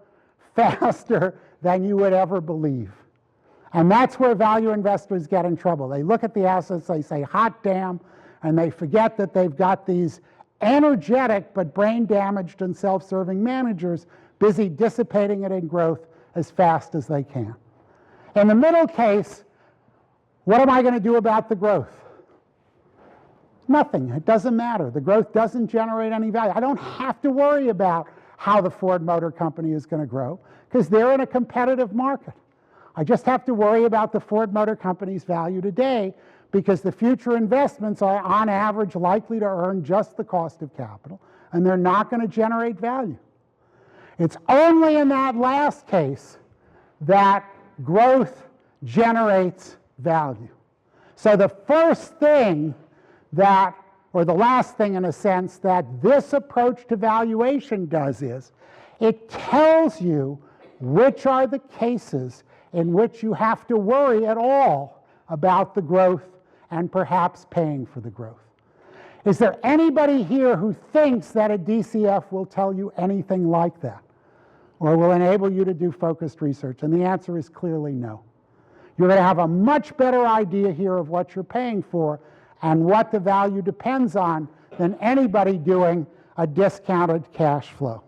faster than you would ever believe. And that's where value investors get in trouble. They look at the assets, they say, hot damn, and they forget that they've got these energetic but brain-damaged and self-serving managers busy dissipating it in growth as fast as they can. In the middle case, what am I going to do about the growth? Nothing. It doesn't matter. The growth doesn't generate any value. I don't have to worry about how the Ford Motor Company is going to grow because they're in a competitive market. I just have to worry about the Ford Motor Company's value today because the future investments are on average likely to earn just the cost of capital, and they're not going to generate value. It's only in that last case that growth generates value. So the first thing that, or the last thing in a sense, that this approach to valuation does is it tells you which are the cases in which you have to worry at all about the growth and perhaps paying for the growth. Is there anybody here who thinks that a DCF will tell you anything like that or will enable you to do focused research? And the answer is clearly no. You're going to have a much better idea here of what you're paying for and what the value depends on than anybody doing a discounted cash flow.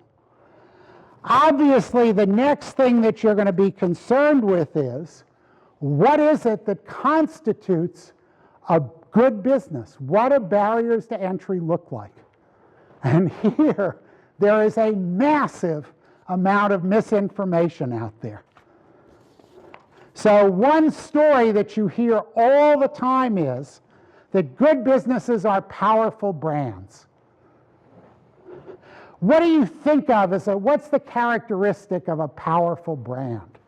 Obviously, the next thing that you're going to be concerned with is, what is it that constitutes a good business? What do barriers to entry look like? And here, there is a massive amount of misinformation out there. So one story that you hear all the time is that good businesses are powerful brands. What do you think of as what's the characteristic of a powerful brand?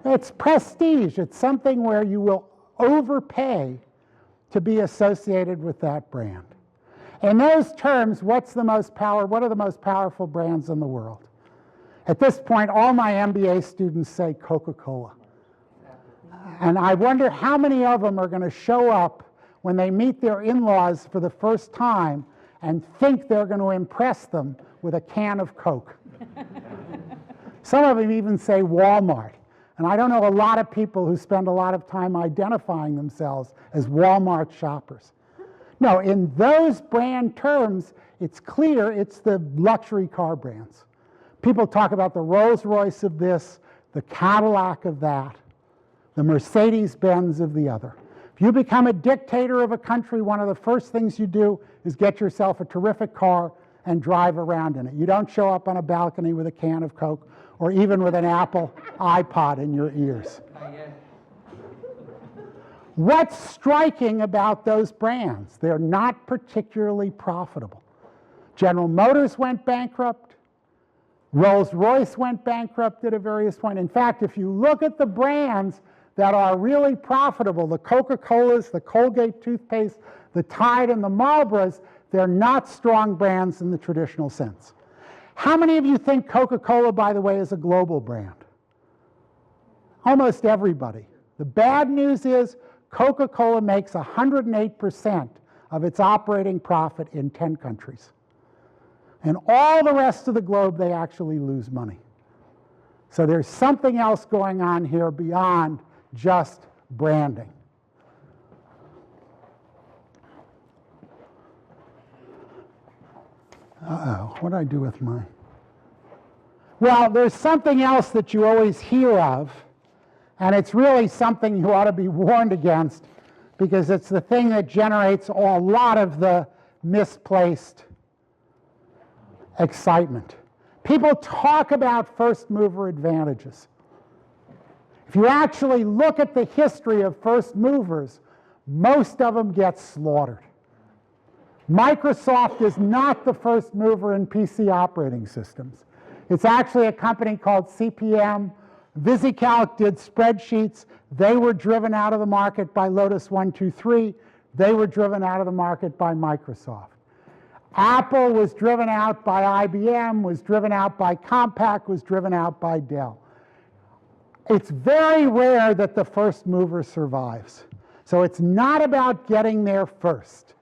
It's prestige. It's something where you will overpay to be associated with that brand. In those terms, what are the most powerful brands in the world? At this point, all my MBA students say Coca-Cola. And I wonder how many of them are going to show up when they meet their in-laws for the first time and think they're going to impress them with a can of Coke. Some of them even say Walmart. And I don't know a lot of people who spend a lot of time identifying themselves as Walmart shoppers. No, in those brand terms, it's clear it's the luxury car brands. People talk about the Rolls-Royce of this, the Cadillac of that, the Mercedes-Benz of the other. If you become a dictator of a country, one of the first things you do is get yourself a terrific car and drive around in it. You don't show up on a balcony with a can of Coke or even with an Apple iPod in your ears. What's striking about those brands? They're not particularly profitable. General Motors went bankrupt. Rolls-Royce went bankrupt at a various point. In fact, if you look at the brands that are really profitable, the Coca-Colas, the Colgate toothpaste, the Tide, and the Marlboros, they're not strong brands in the traditional sense. How many of you think Coca-Cola, by the way, is a global brand? Almost everybody. The bad news is Coca-Cola makes 108% of its operating profit in 10 countries. In all the rest of the globe, they actually lose money. So there's something else going on here beyond just branding. Uh-oh, what did I do with my... Well, there's something else that you always hear of, and it's really something you ought to be warned against because it's the thing that generates a lot of the misplaced excitement. People talk about first mover advantages. If you actually look at the history of first movers, most of them get slaughtered. Microsoft is not the first mover in PC operating systems. It's actually a company called CPM. VisiCalc did spreadsheets. They were driven out of the market by Lotus 1-2-3. They were driven out of the market by Microsoft. Apple was driven out by IBM, was driven out by Compaq, was driven out by Dell. It's very rare that the first mover survives. So it's not about getting there first.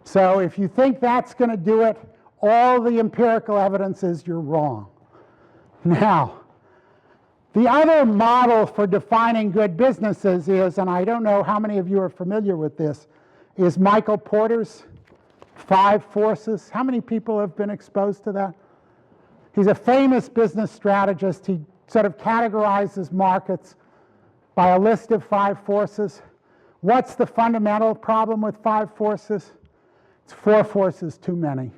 So if you think that's going to do it, all the empirical evidence is you're wrong. Now, the other model for defining good businesses is, and I don't know how many of you are familiar with this, is Michael Porter's 5 forces. How many people have been exposed to that? He's a famous business strategist. He sort of categorizes markets by a list of 5 forces. What's the fundamental problem with 5 forces? It's 4 forces too many,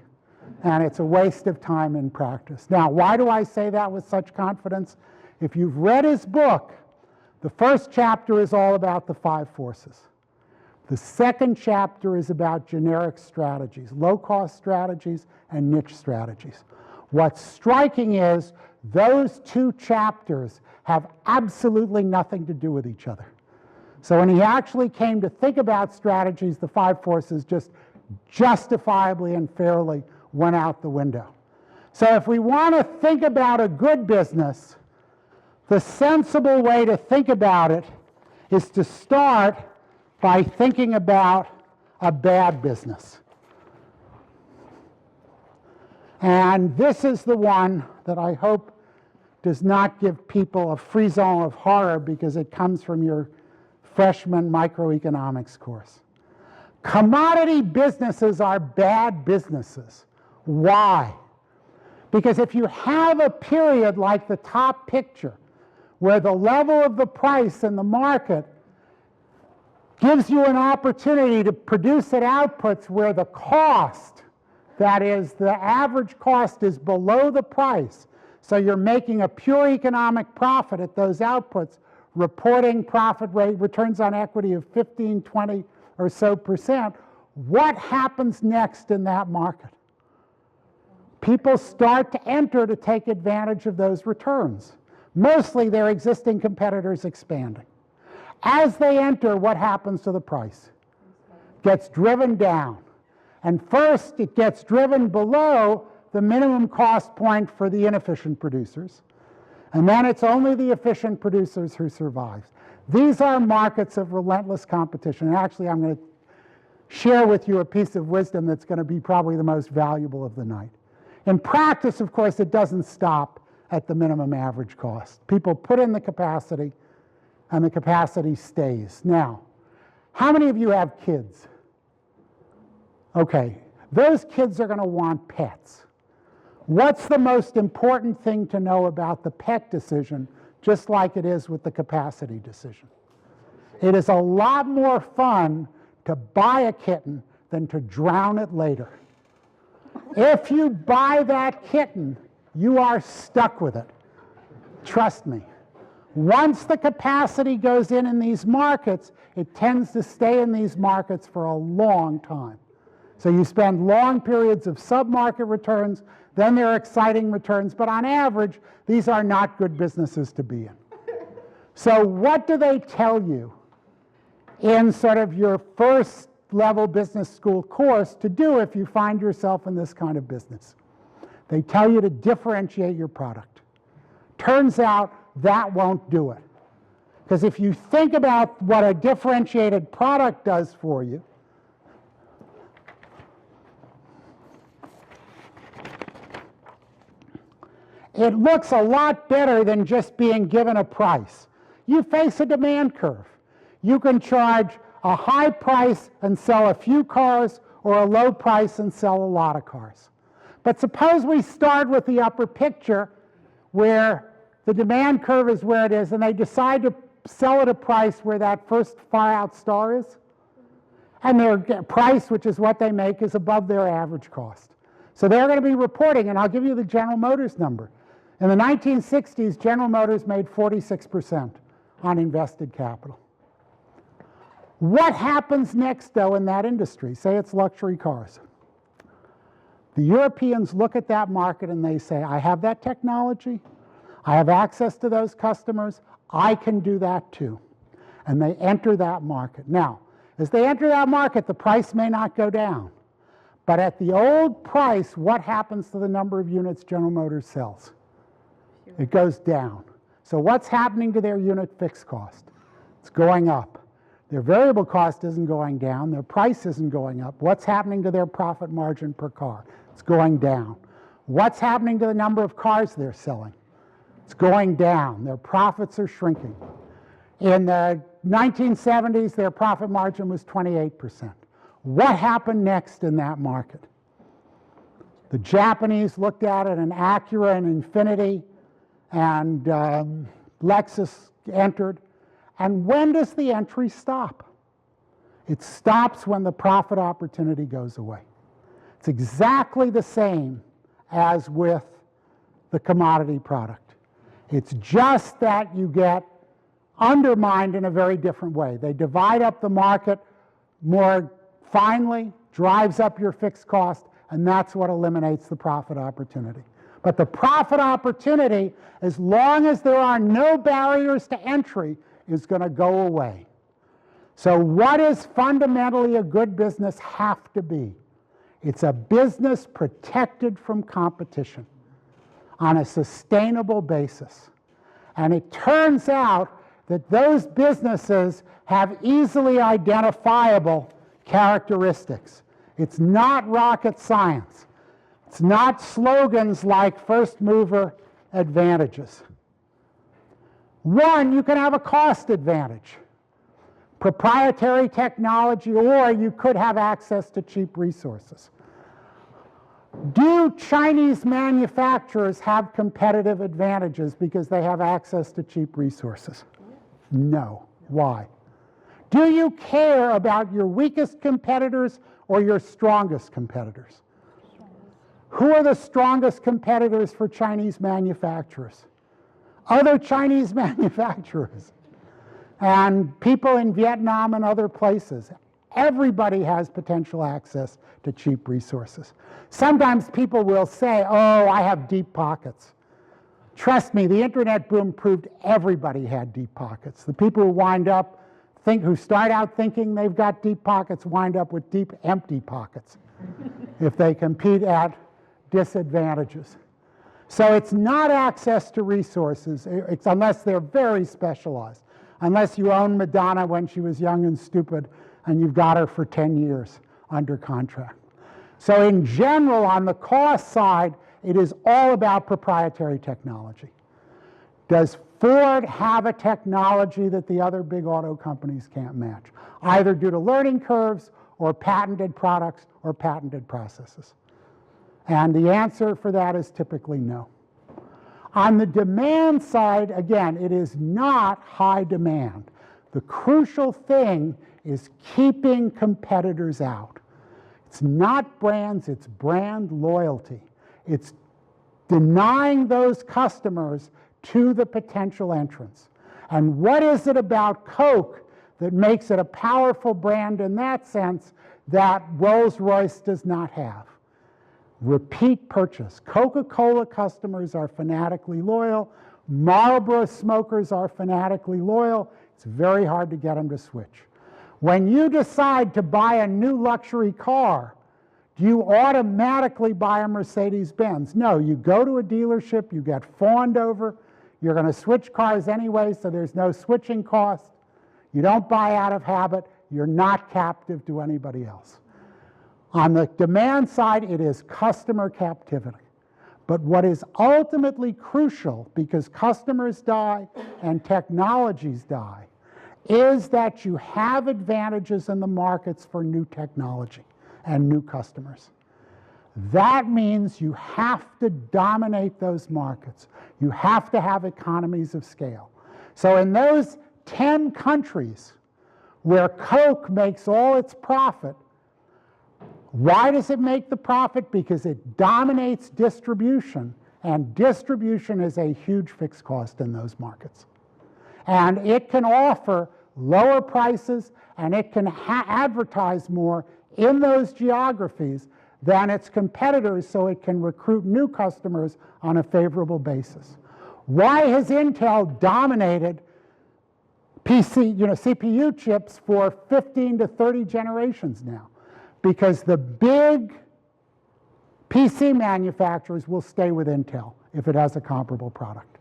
and it's a waste of time in practice. Now, why do I say that with such confidence? If you've read his book, the first chapter is all about the 5 forces. The second chapter is about generic strategies, low-cost strategies and niche strategies. What's striking is those 2 chapters have absolutely nothing to do with each other. So when he actually came to think about strategies, the 5 forces just justifiably and fairly went out the window. So if we want to think about a good business, the sensible way to think about it is to start by thinking about a bad business. And this is the one that I hope does not give people a frisson of horror because it comes from your freshman microeconomics course. Commodity businesses are bad businesses. Why? Because if you have a period like the top picture, where the level of the price in the market gives you an opportunity to produce at outputs where the cost, that is, the average cost is below the price, so you're making a pure economic profit at those outputs, reporting profit rate, returns on equity of 15, 20 or so %, what happens next in that market? People start to enter to take advantage of those returns. Mostly their existing competitors expanding. As they enter, what happens to the price? Gets driven down. And first, it gets driven below the minimum cost point for the inefficient producers. And then it's only the efficient producers who survive. These are markets of relentless competition. And actually, I'm going to share with you a piece of wisdom that's going to be probably the most valuable of the night. In practice, of course, it doesn't stop at the minimum average cost. People put in the capacity, and the capacity stays. Now, how many of you have kids? Okay, those kids are going to want pets. What's the most important thing to know about the pet decision, just like it is with the capacity decision? It is a lot more fun to buy a kitten than to drown it later. If you buy that kitten, you are stuck with it. Trust me. Once the capacity goes in these markets, it tends to stay in these markets for a long time. So you spend long periods of sub-market returns, then there are exciting returns, but on average, these are not good businesses to be in. So what do they tell you in sort of your first level business school course to do if you find yourself in this kind of business? They tell you to differentiate your product. Turns out that won't do it. Because if you think about what a differentiated product does for you, it looks a lot better than just being given a price. You face a demand curve. You can charge a high price and sell a few cars, or a low price and sell a lot of cars. But suppose we start with the upper picture where the demand curve is where it is, and they decide to sell at a price where that first far out star is. And their price, which is what they make, is above their average cost. So they're going to be reporting, and I'll give you the General Motors number. In the 1960s, General Motors made 46% on invested capital. What happens next, though, in that industry? Say it's luxury cars. The Europeans look at that market and they say, I have that technology, I have access to those customers, I can do that too. And they enter that market. Now, as they enter that market, the price may not go down. But at the old price, what happens to the number of units General Motors sells? It goes down. So what's happening to their unit fixed cost? It's going up. Their variable cost isn't going down. Their price isn't going up. What's happening to their profit margin per car? It's going down. What's happening to the number of cars they're selling? It's going down. Their profits are shrinking. In the 1970s, their profit margin was 28%. What happened next in that market? The Japanese looked at it, and Acura and Infiniti and Lexus entered. And when does the entry stop? It stops when the profit opportunity goes away. It's exactly the same as with the commodity product. It's just that you get undermined in a very different way. They divide up the market more finely, drives up your fixed cost, and that's what eliminates the profit opportunity. But the profit opportunity, as long as there are no barriers to entry, is going to go away. So what does fundamentally a good business have to be? It's a business protected from competition on a sustainable basis. And it turns out that those businesses have easily identifiable characteristics. It's not rocket science. It's not slogans like first mover advantages. One, you can have a cost advantage, proprietary technology, or you could have access to cheap resources. Do Chinese manufacturers have competitive advantages because they have access to cheap resources? No. Why? Do you care about your weakest competitors or your strongest competitors? Who are the strongest competitors for Chinese manufacturers? Other Chinese manufacturers and people in Vietnam and other places. Everybody has potential access to cheap resources. Sometimes people will say, oh, I have deep pockets. Trust me, the internet boom proved everybody had deep pockets. The people who start out thinking they've got deep pockets wind up with deep, empty pockets if they compete at disadvantages. So it's not access to resources, unless they're very specialized, unless you own Madonna when she was young and stupid and you've got her for 10 years under contract. So in general, on the cost side, it is all about proprietary technology. Does Ford have a technology that the other big auto companies can't match, either due to learning curves or patented products or patented processes? And the answer for that is typically no. On the demand side, again, it is not high demand. The crucial thing is keeping competitors out. It's not brands, it's brand loyalty. It's denying those customers to the potential entrants. And what is it about Coke that makes it a powerful brand in that sense that Rolls-Royce does not have? Repeat purchase. Coca-Cola customers are fanatically loyal. Marlboro smokers are fanatically loyal. It's very hard to get them to switch. When you decide to buy a new luxury car, do you automatically buy a Mercedes-Benz? No, you go to a dealership, you get fawned over, you're going to switch cars anyway, so there's no switching cost. You don't buy out of habit, you're not captive to anybody else. On the demand side, it is customer captivity. But what is ultimately crucial, because customers die and technologies die, is that you have advantages in the markets for new technology and new customers. That means you have to dominate those markets. You have to have economies of scale. So in those 10 countries where Coke makes all its profit. Why does it make the profit? Because it dominates distribution, and distribution is a huge fixed cost in those markets. And it can offer lower prices, and it can advertise more in those geographies than its competitors, so it can recruit new customers on a favorable basis. Why has Intel dominated CPU chips for 15 to 30 generations now? Because the big PC manufacturers will stay with Intel if it has a comparable product.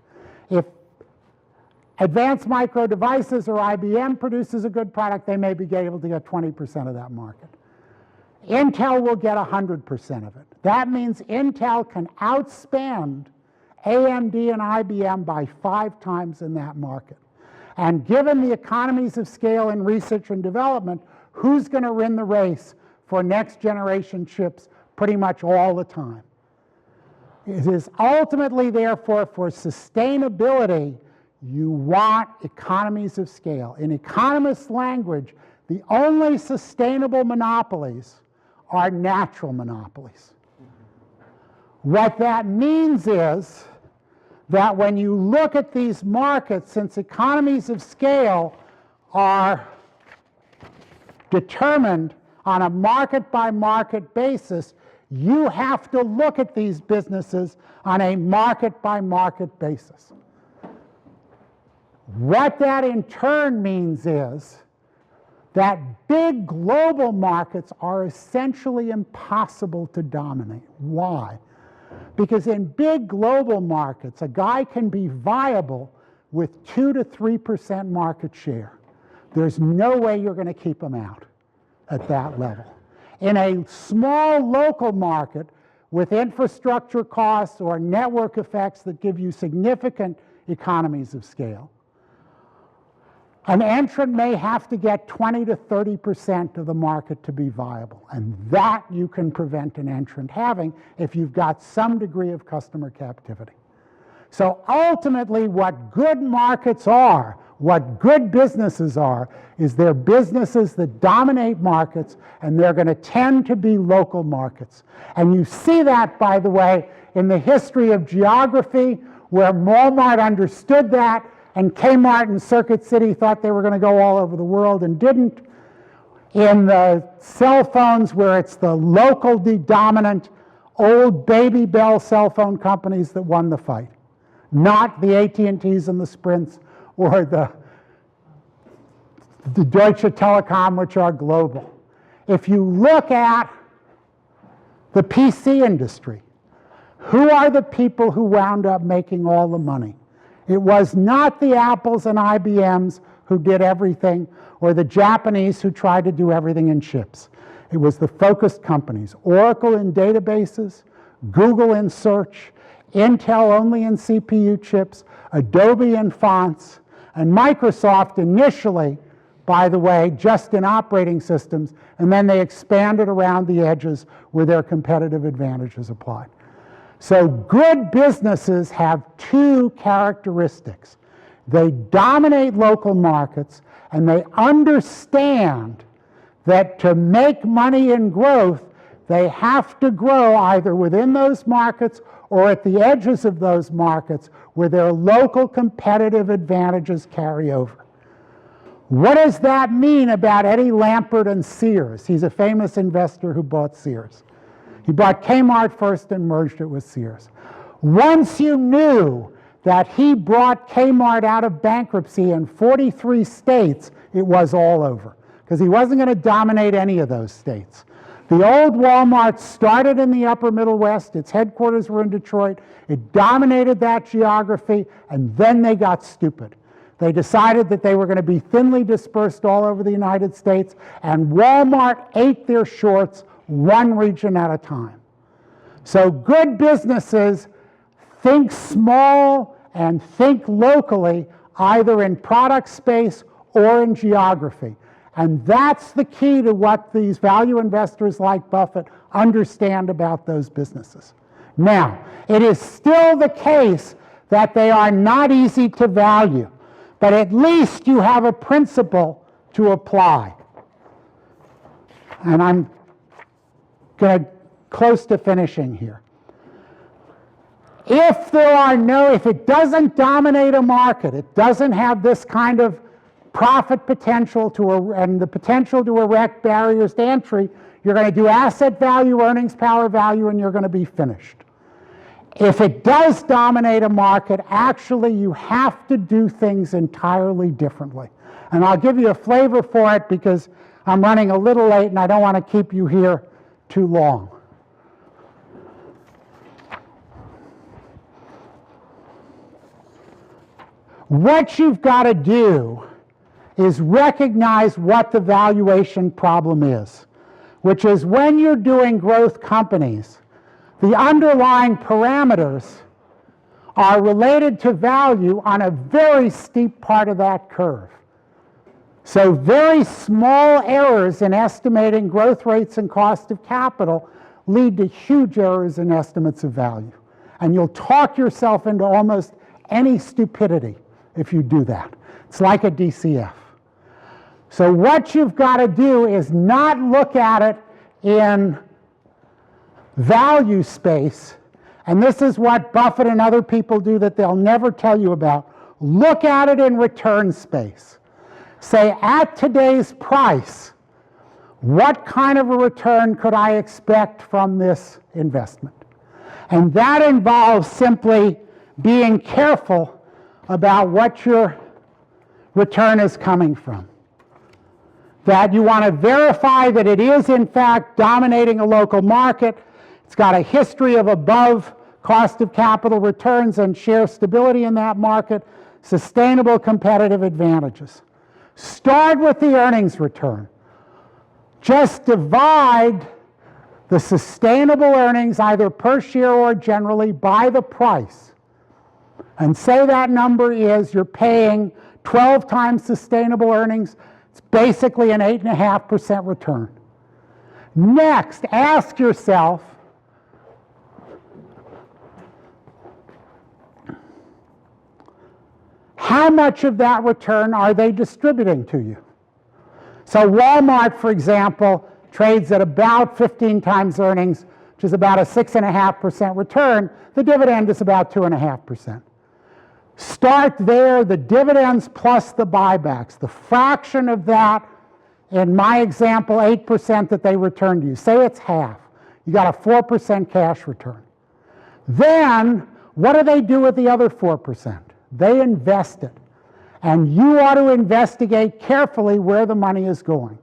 If Advanced Micro Devices or IBM produces a good product, they may be able to get 20% of that market. Intel will get 100% of it. That means Intel can outspend AMD and IBM by 5 times in that market. And given the economies of scale in research and development, who's going to win the race for next generation chips pretty much all the time? It is ultimately, therefore, for sustainability, you want economies of scale. In economist language, the only sustainable monopolies are natural monopolies. What that means is that when you look at these markets, since economies of scale are determined on a market-by-market basis, you have to look at these businesses on a market-by-market basis. What that in turn means is that big global markets are essentially impossible to dominate. Why? Because in big global markets, a guy can be viable with 2 to 3% market share. There's no way you're going to keep him out at that level. In a small local market with infrastructure costs or network effects that give you significant economies of scale, an entrant may have to get 20 to 30% of the market to be viable, and that you can prevent an entrant having if you've got some degree of customer captivity. So ultimately, what good markets are, what good businesses are, is they're businesses that dominate markets, and they're going to tend to be local markets. And you see that, by the way, in the history of geography, where Walmart understood that, and Kmart and Circuit City thought they were going to go all over the world and didn't. In the cell phones, where it's the locally dominant old Baby Bell cell phone companies that won the fight, not the AT&Ts and the Sprints or the Deutsche Telekom, which are global. If you look at the PC industry, who are the people who wound up making all the money? It was not the Apples and IBMs who did everything, or the Japanese who tried to do everything in chips. It was the focused companies, Oracle in databases, Google in search, Intel only in CPU chips, Adobe in fonts, and Microsoft initially, by the way, just in operating systems, and then they expanded around the edges where their competitive advantages applied. So good businesses have 2 characteristics. They dominate local markets, and they understand that to make money in growth, they have to grow either within those markets or at the edges of those markets where their local competitive advantages carry over. What does that mean about Eddie Lampert and Sears? He's a famous investor who bought Sears. He bought Kmart first and merged it with Sears. Once you knew that he brought Kmart out of bankruptcy in 43 states, it was all over, because he wasn't going to dominate any of those states. The old Walmart started in the upper Middle West. Its headquarters were in Detroit. It dominated that geography, and then they got stupid. They decided that they were going to be thinly dispersed all over the United States, and Walmart ate their shorts one region at a time. So good businesses think small and think locally, either in product space or in geography. And that's the key to what these value investors like Buffett understand about those businesses. Now, it is still the case that they are not easy to value, but at least you have a principle to apply. And I'm going to close to finishing here. If it doesn't dominate a market, it doesn't have this kind of profit potential and the potential to erect barriers to entry, you're going to do asset value, earnings power value, and you're going to be finished. If it does dominate a market, actually you have to do things entirely differently. And I'll give you a flavor for it because I'm running a little late and I don't want to keep you here too long. What you've got to do is recognize what the valuation problem is, which is when you're doing growth companies, the underlying parameters are related to value on a very steep part of that curve. So very small errors in estimating growth rates and cost of capital lead to huge errors in estimates of value. And you'll talk yourself into almost any stupidity if you do that. It's like a DCF. So what you've got to do is not look at it in value space, and this is what Buffett and other people do that they'll never tell you about. Look at it in return space. Say, at today's price, what kind of a return could I expect from this investment? And that involves simply being careful about what your return is coming from. That you want to verify that it is in fact dominating a local market. It's got a history of above cost of capital returns and share stability in that market, sustainable competitive advantages. Start with the earnings return. Just divide the sustainable earnings, either per share or generally, by the price. And say that number is you're paying 12 times sustainable earnings. It's basically an 8.5% return. Next, ask yourself, how much of that return are they distributing to you? So Walmart, for example, trades at about 15 times earnings, which is about a 6.5% return. The dividend is about 2.5%. Start there, the dividends plus the buybacks. The fraction of that, in my example, 8% that they return to you. Say it's half. You got a 4% cash return. Then, what do they do with the other 4%? They invest it. And you ought to investigate carefully where the money is going.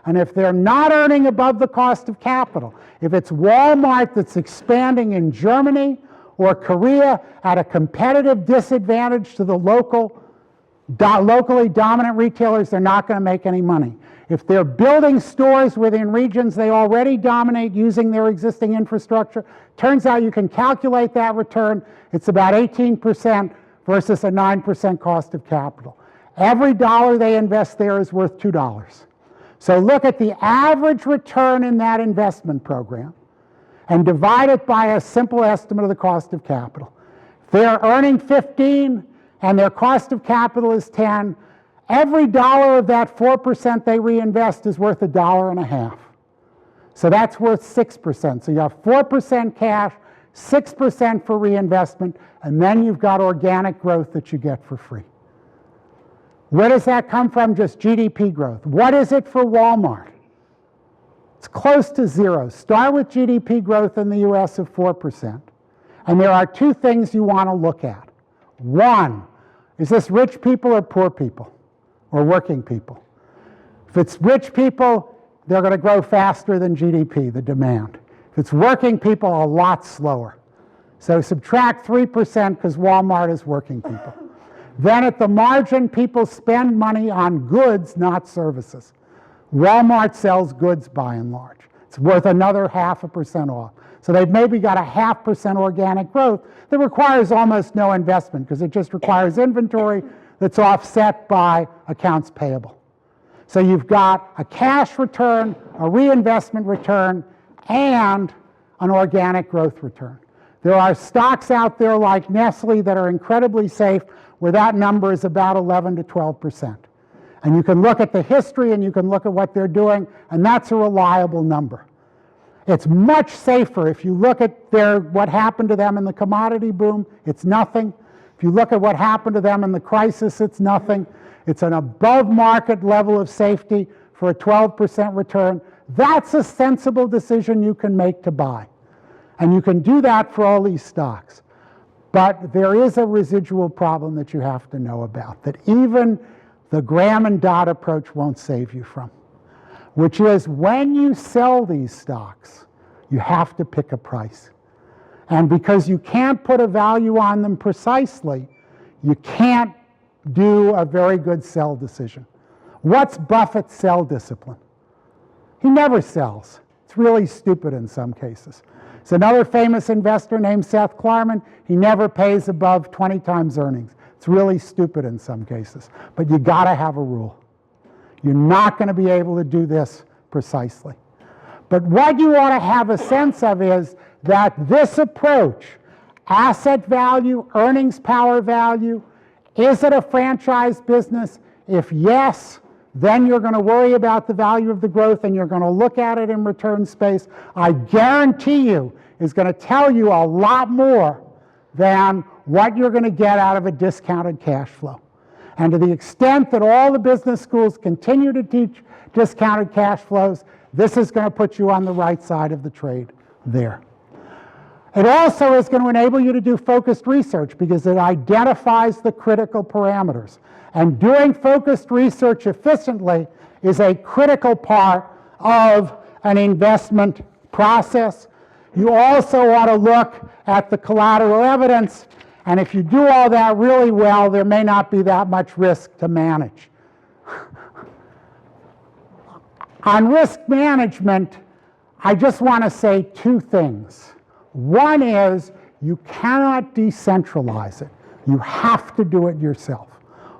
And if they're not earning above the cost of capital, if it's Walmart that's expanding in Germany or Korea at a competitive disadvantage to the locally dominant retailers, they're not going to make any money. If they're building stores within regions they already dominate using their existing infrastructure, turns out you can calculate that return. It's about 18% versus a 9% cost of capital. Every dollar they invest there is worth $2. So look at the average return in that investment program and divide it by a simple estimate of the cost of capital. If they're earning 15 and their cost of capital is 10, every dollar of that 4% they reinvest is worth $1.50. So that's worth 6%. So you have 4% cash, 6% for reinvestment, and then you've got organic growth that you get for free. Where does that come from? Just GDP growth. What is it for Walmart? It's close to zero. Start with GDP growth in the US of 4%. And there are two things you want to look at. One, is this rich people or poor people or working people? If it's rich people, they're going to grow faster than GDP, the demand. If it's working people, a lot slower. So subtract 3% because Walmart is working people. Then at the margin, people spend money on goods, not services. Walmart sells goods by and large. It's worth another 0.5% off. So they've maybe got a 0.5% organic growth that requires almost no investment because it just requires inventory that's offset by accounts payable. So you've got a cash return, a reinvestment return, and an organic growth return. There are stocks out there like Nestle that are incredibly safe where that number is about 11 to 12%. And you can look at the history and you can look at what they're doing, and that's a reliable number. It's much safer if you look at what happened to them in the commodity boom, it's nothing. If you look at what happened to them in the crisis, it's nothing. It's an above market level of safety for a 12% return. That's a sensible decision you can make to buy. And you can do that for all these stocks. But there is a residual problem that you have to know about, that even the Graham and Dodd approach won't save you from, which is when you sell these stocks, you have to pick a price. And because you can't put a value on them precisely, you can't do a very good sell decision. What's Buffett's sell discipline? He never sells. It's really stupid in some cases. It's another famous investor named Seth Klarman. He never pays above 20 times earnings. It's really stupid in some cases, but you gotta have a rule. You're not gonna be able to do this precisely. But what you ought to have a sense of is that this approach, asset value, earnings power value, is it a franchise business? If yes, then you're going to worry about the value of the growth and you're going to look at it in return space. I guarantee you is going to tell you a lot more than what you're going to get out of a discounted cash flow. And to the extent that all the business schools continue to teach discounted cash flows, this is going to put you on the right side of the trade there. It also is going to enable you to do focused research because it identifies the critical parameters. And doing focused research efficiently is a critical part of an investment process. You also ought to look at the collateral evidence, and if you do all that really well, there may not be that much risk to manage. On risk management, I just want to say two things. One is you cannot decentralize it. You have to do it yourself.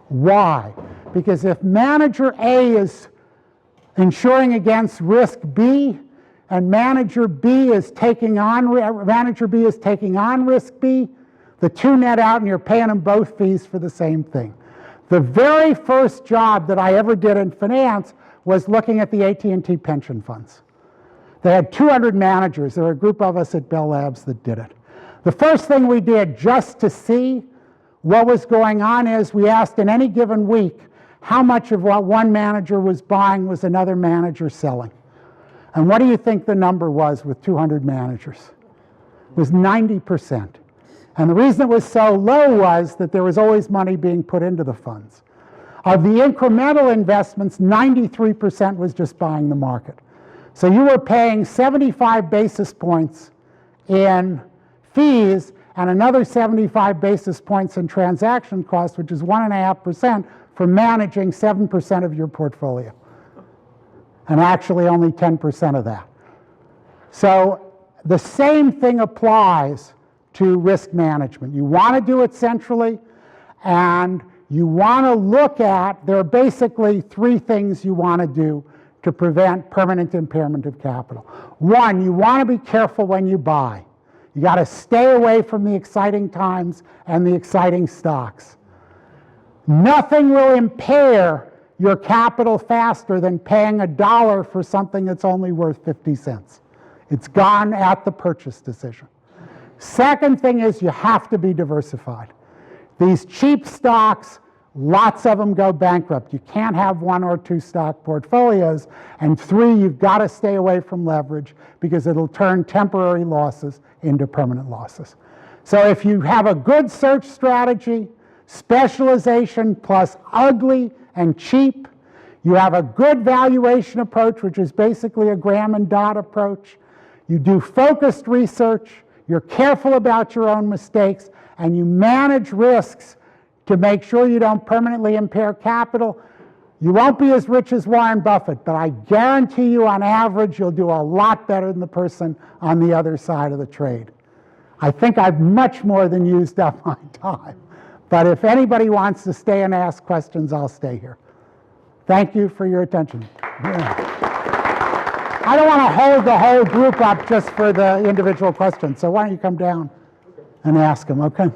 Why? Because if manager A is insuring against risk B and manager B is taking on risk B, the two net out and you're paying them both fees for the same thing. The very first job that I ever did in finance was looking at the AT&T pension funds. They had 200 managers. There were a group of us at Bell Labs that did it. The first thing we did just to see what was going on is we asked in any given week how much of what one manager was buying was another manager selling. And what do you think the number was with 200 managers? It was 90%. And the reason it was so low was that there was always money being put into the funds. Of the incremental investments, 93% was just buying the market. So you were paying 75 basis points in fees and another 75 basis points in transaction costs, which is 1.5% for managing 7% of your portfolio. And actually only 10% of that. So the same thing applies to risk management. You want to do it centrally, and you want to look at, there are basically three things you want to do to prevent permanent impairment of capital. One, you want to be careful when you buy. You got to stay away from the exciting times and the exciting stocks. Nothing will impair your capital faster than paying $1 for something that's only worth 50 cents. It's gone at the purchase decision. Second thing is you have to be diversified. These cheap stocks, lots of them go bankrupt. You can't have one or two stock portfolios. And three, you've got to stay away from leverage because it'll turn temporary losses into permanent losses. So if you have a good search strategy, specialization plus ugly and cheap, you have a good valuation approach, which is basically a Graham and Dodd approach. You do focused research, you're careful about your own mistakes, and you manage risks to make sure you don't permanently impair capital. You won't be as rich as Warren Buffett, but I guarantee you on average you'll do a lot better than the person on the other side of the trade. I think I've much more than used up my time, but if anybody wants to stay and ask questions, I'll stay here. Thank you for your attention. Yeah. I don't want to hold the whole group up just for the individual questions, so why don't you come down and ask them, okay?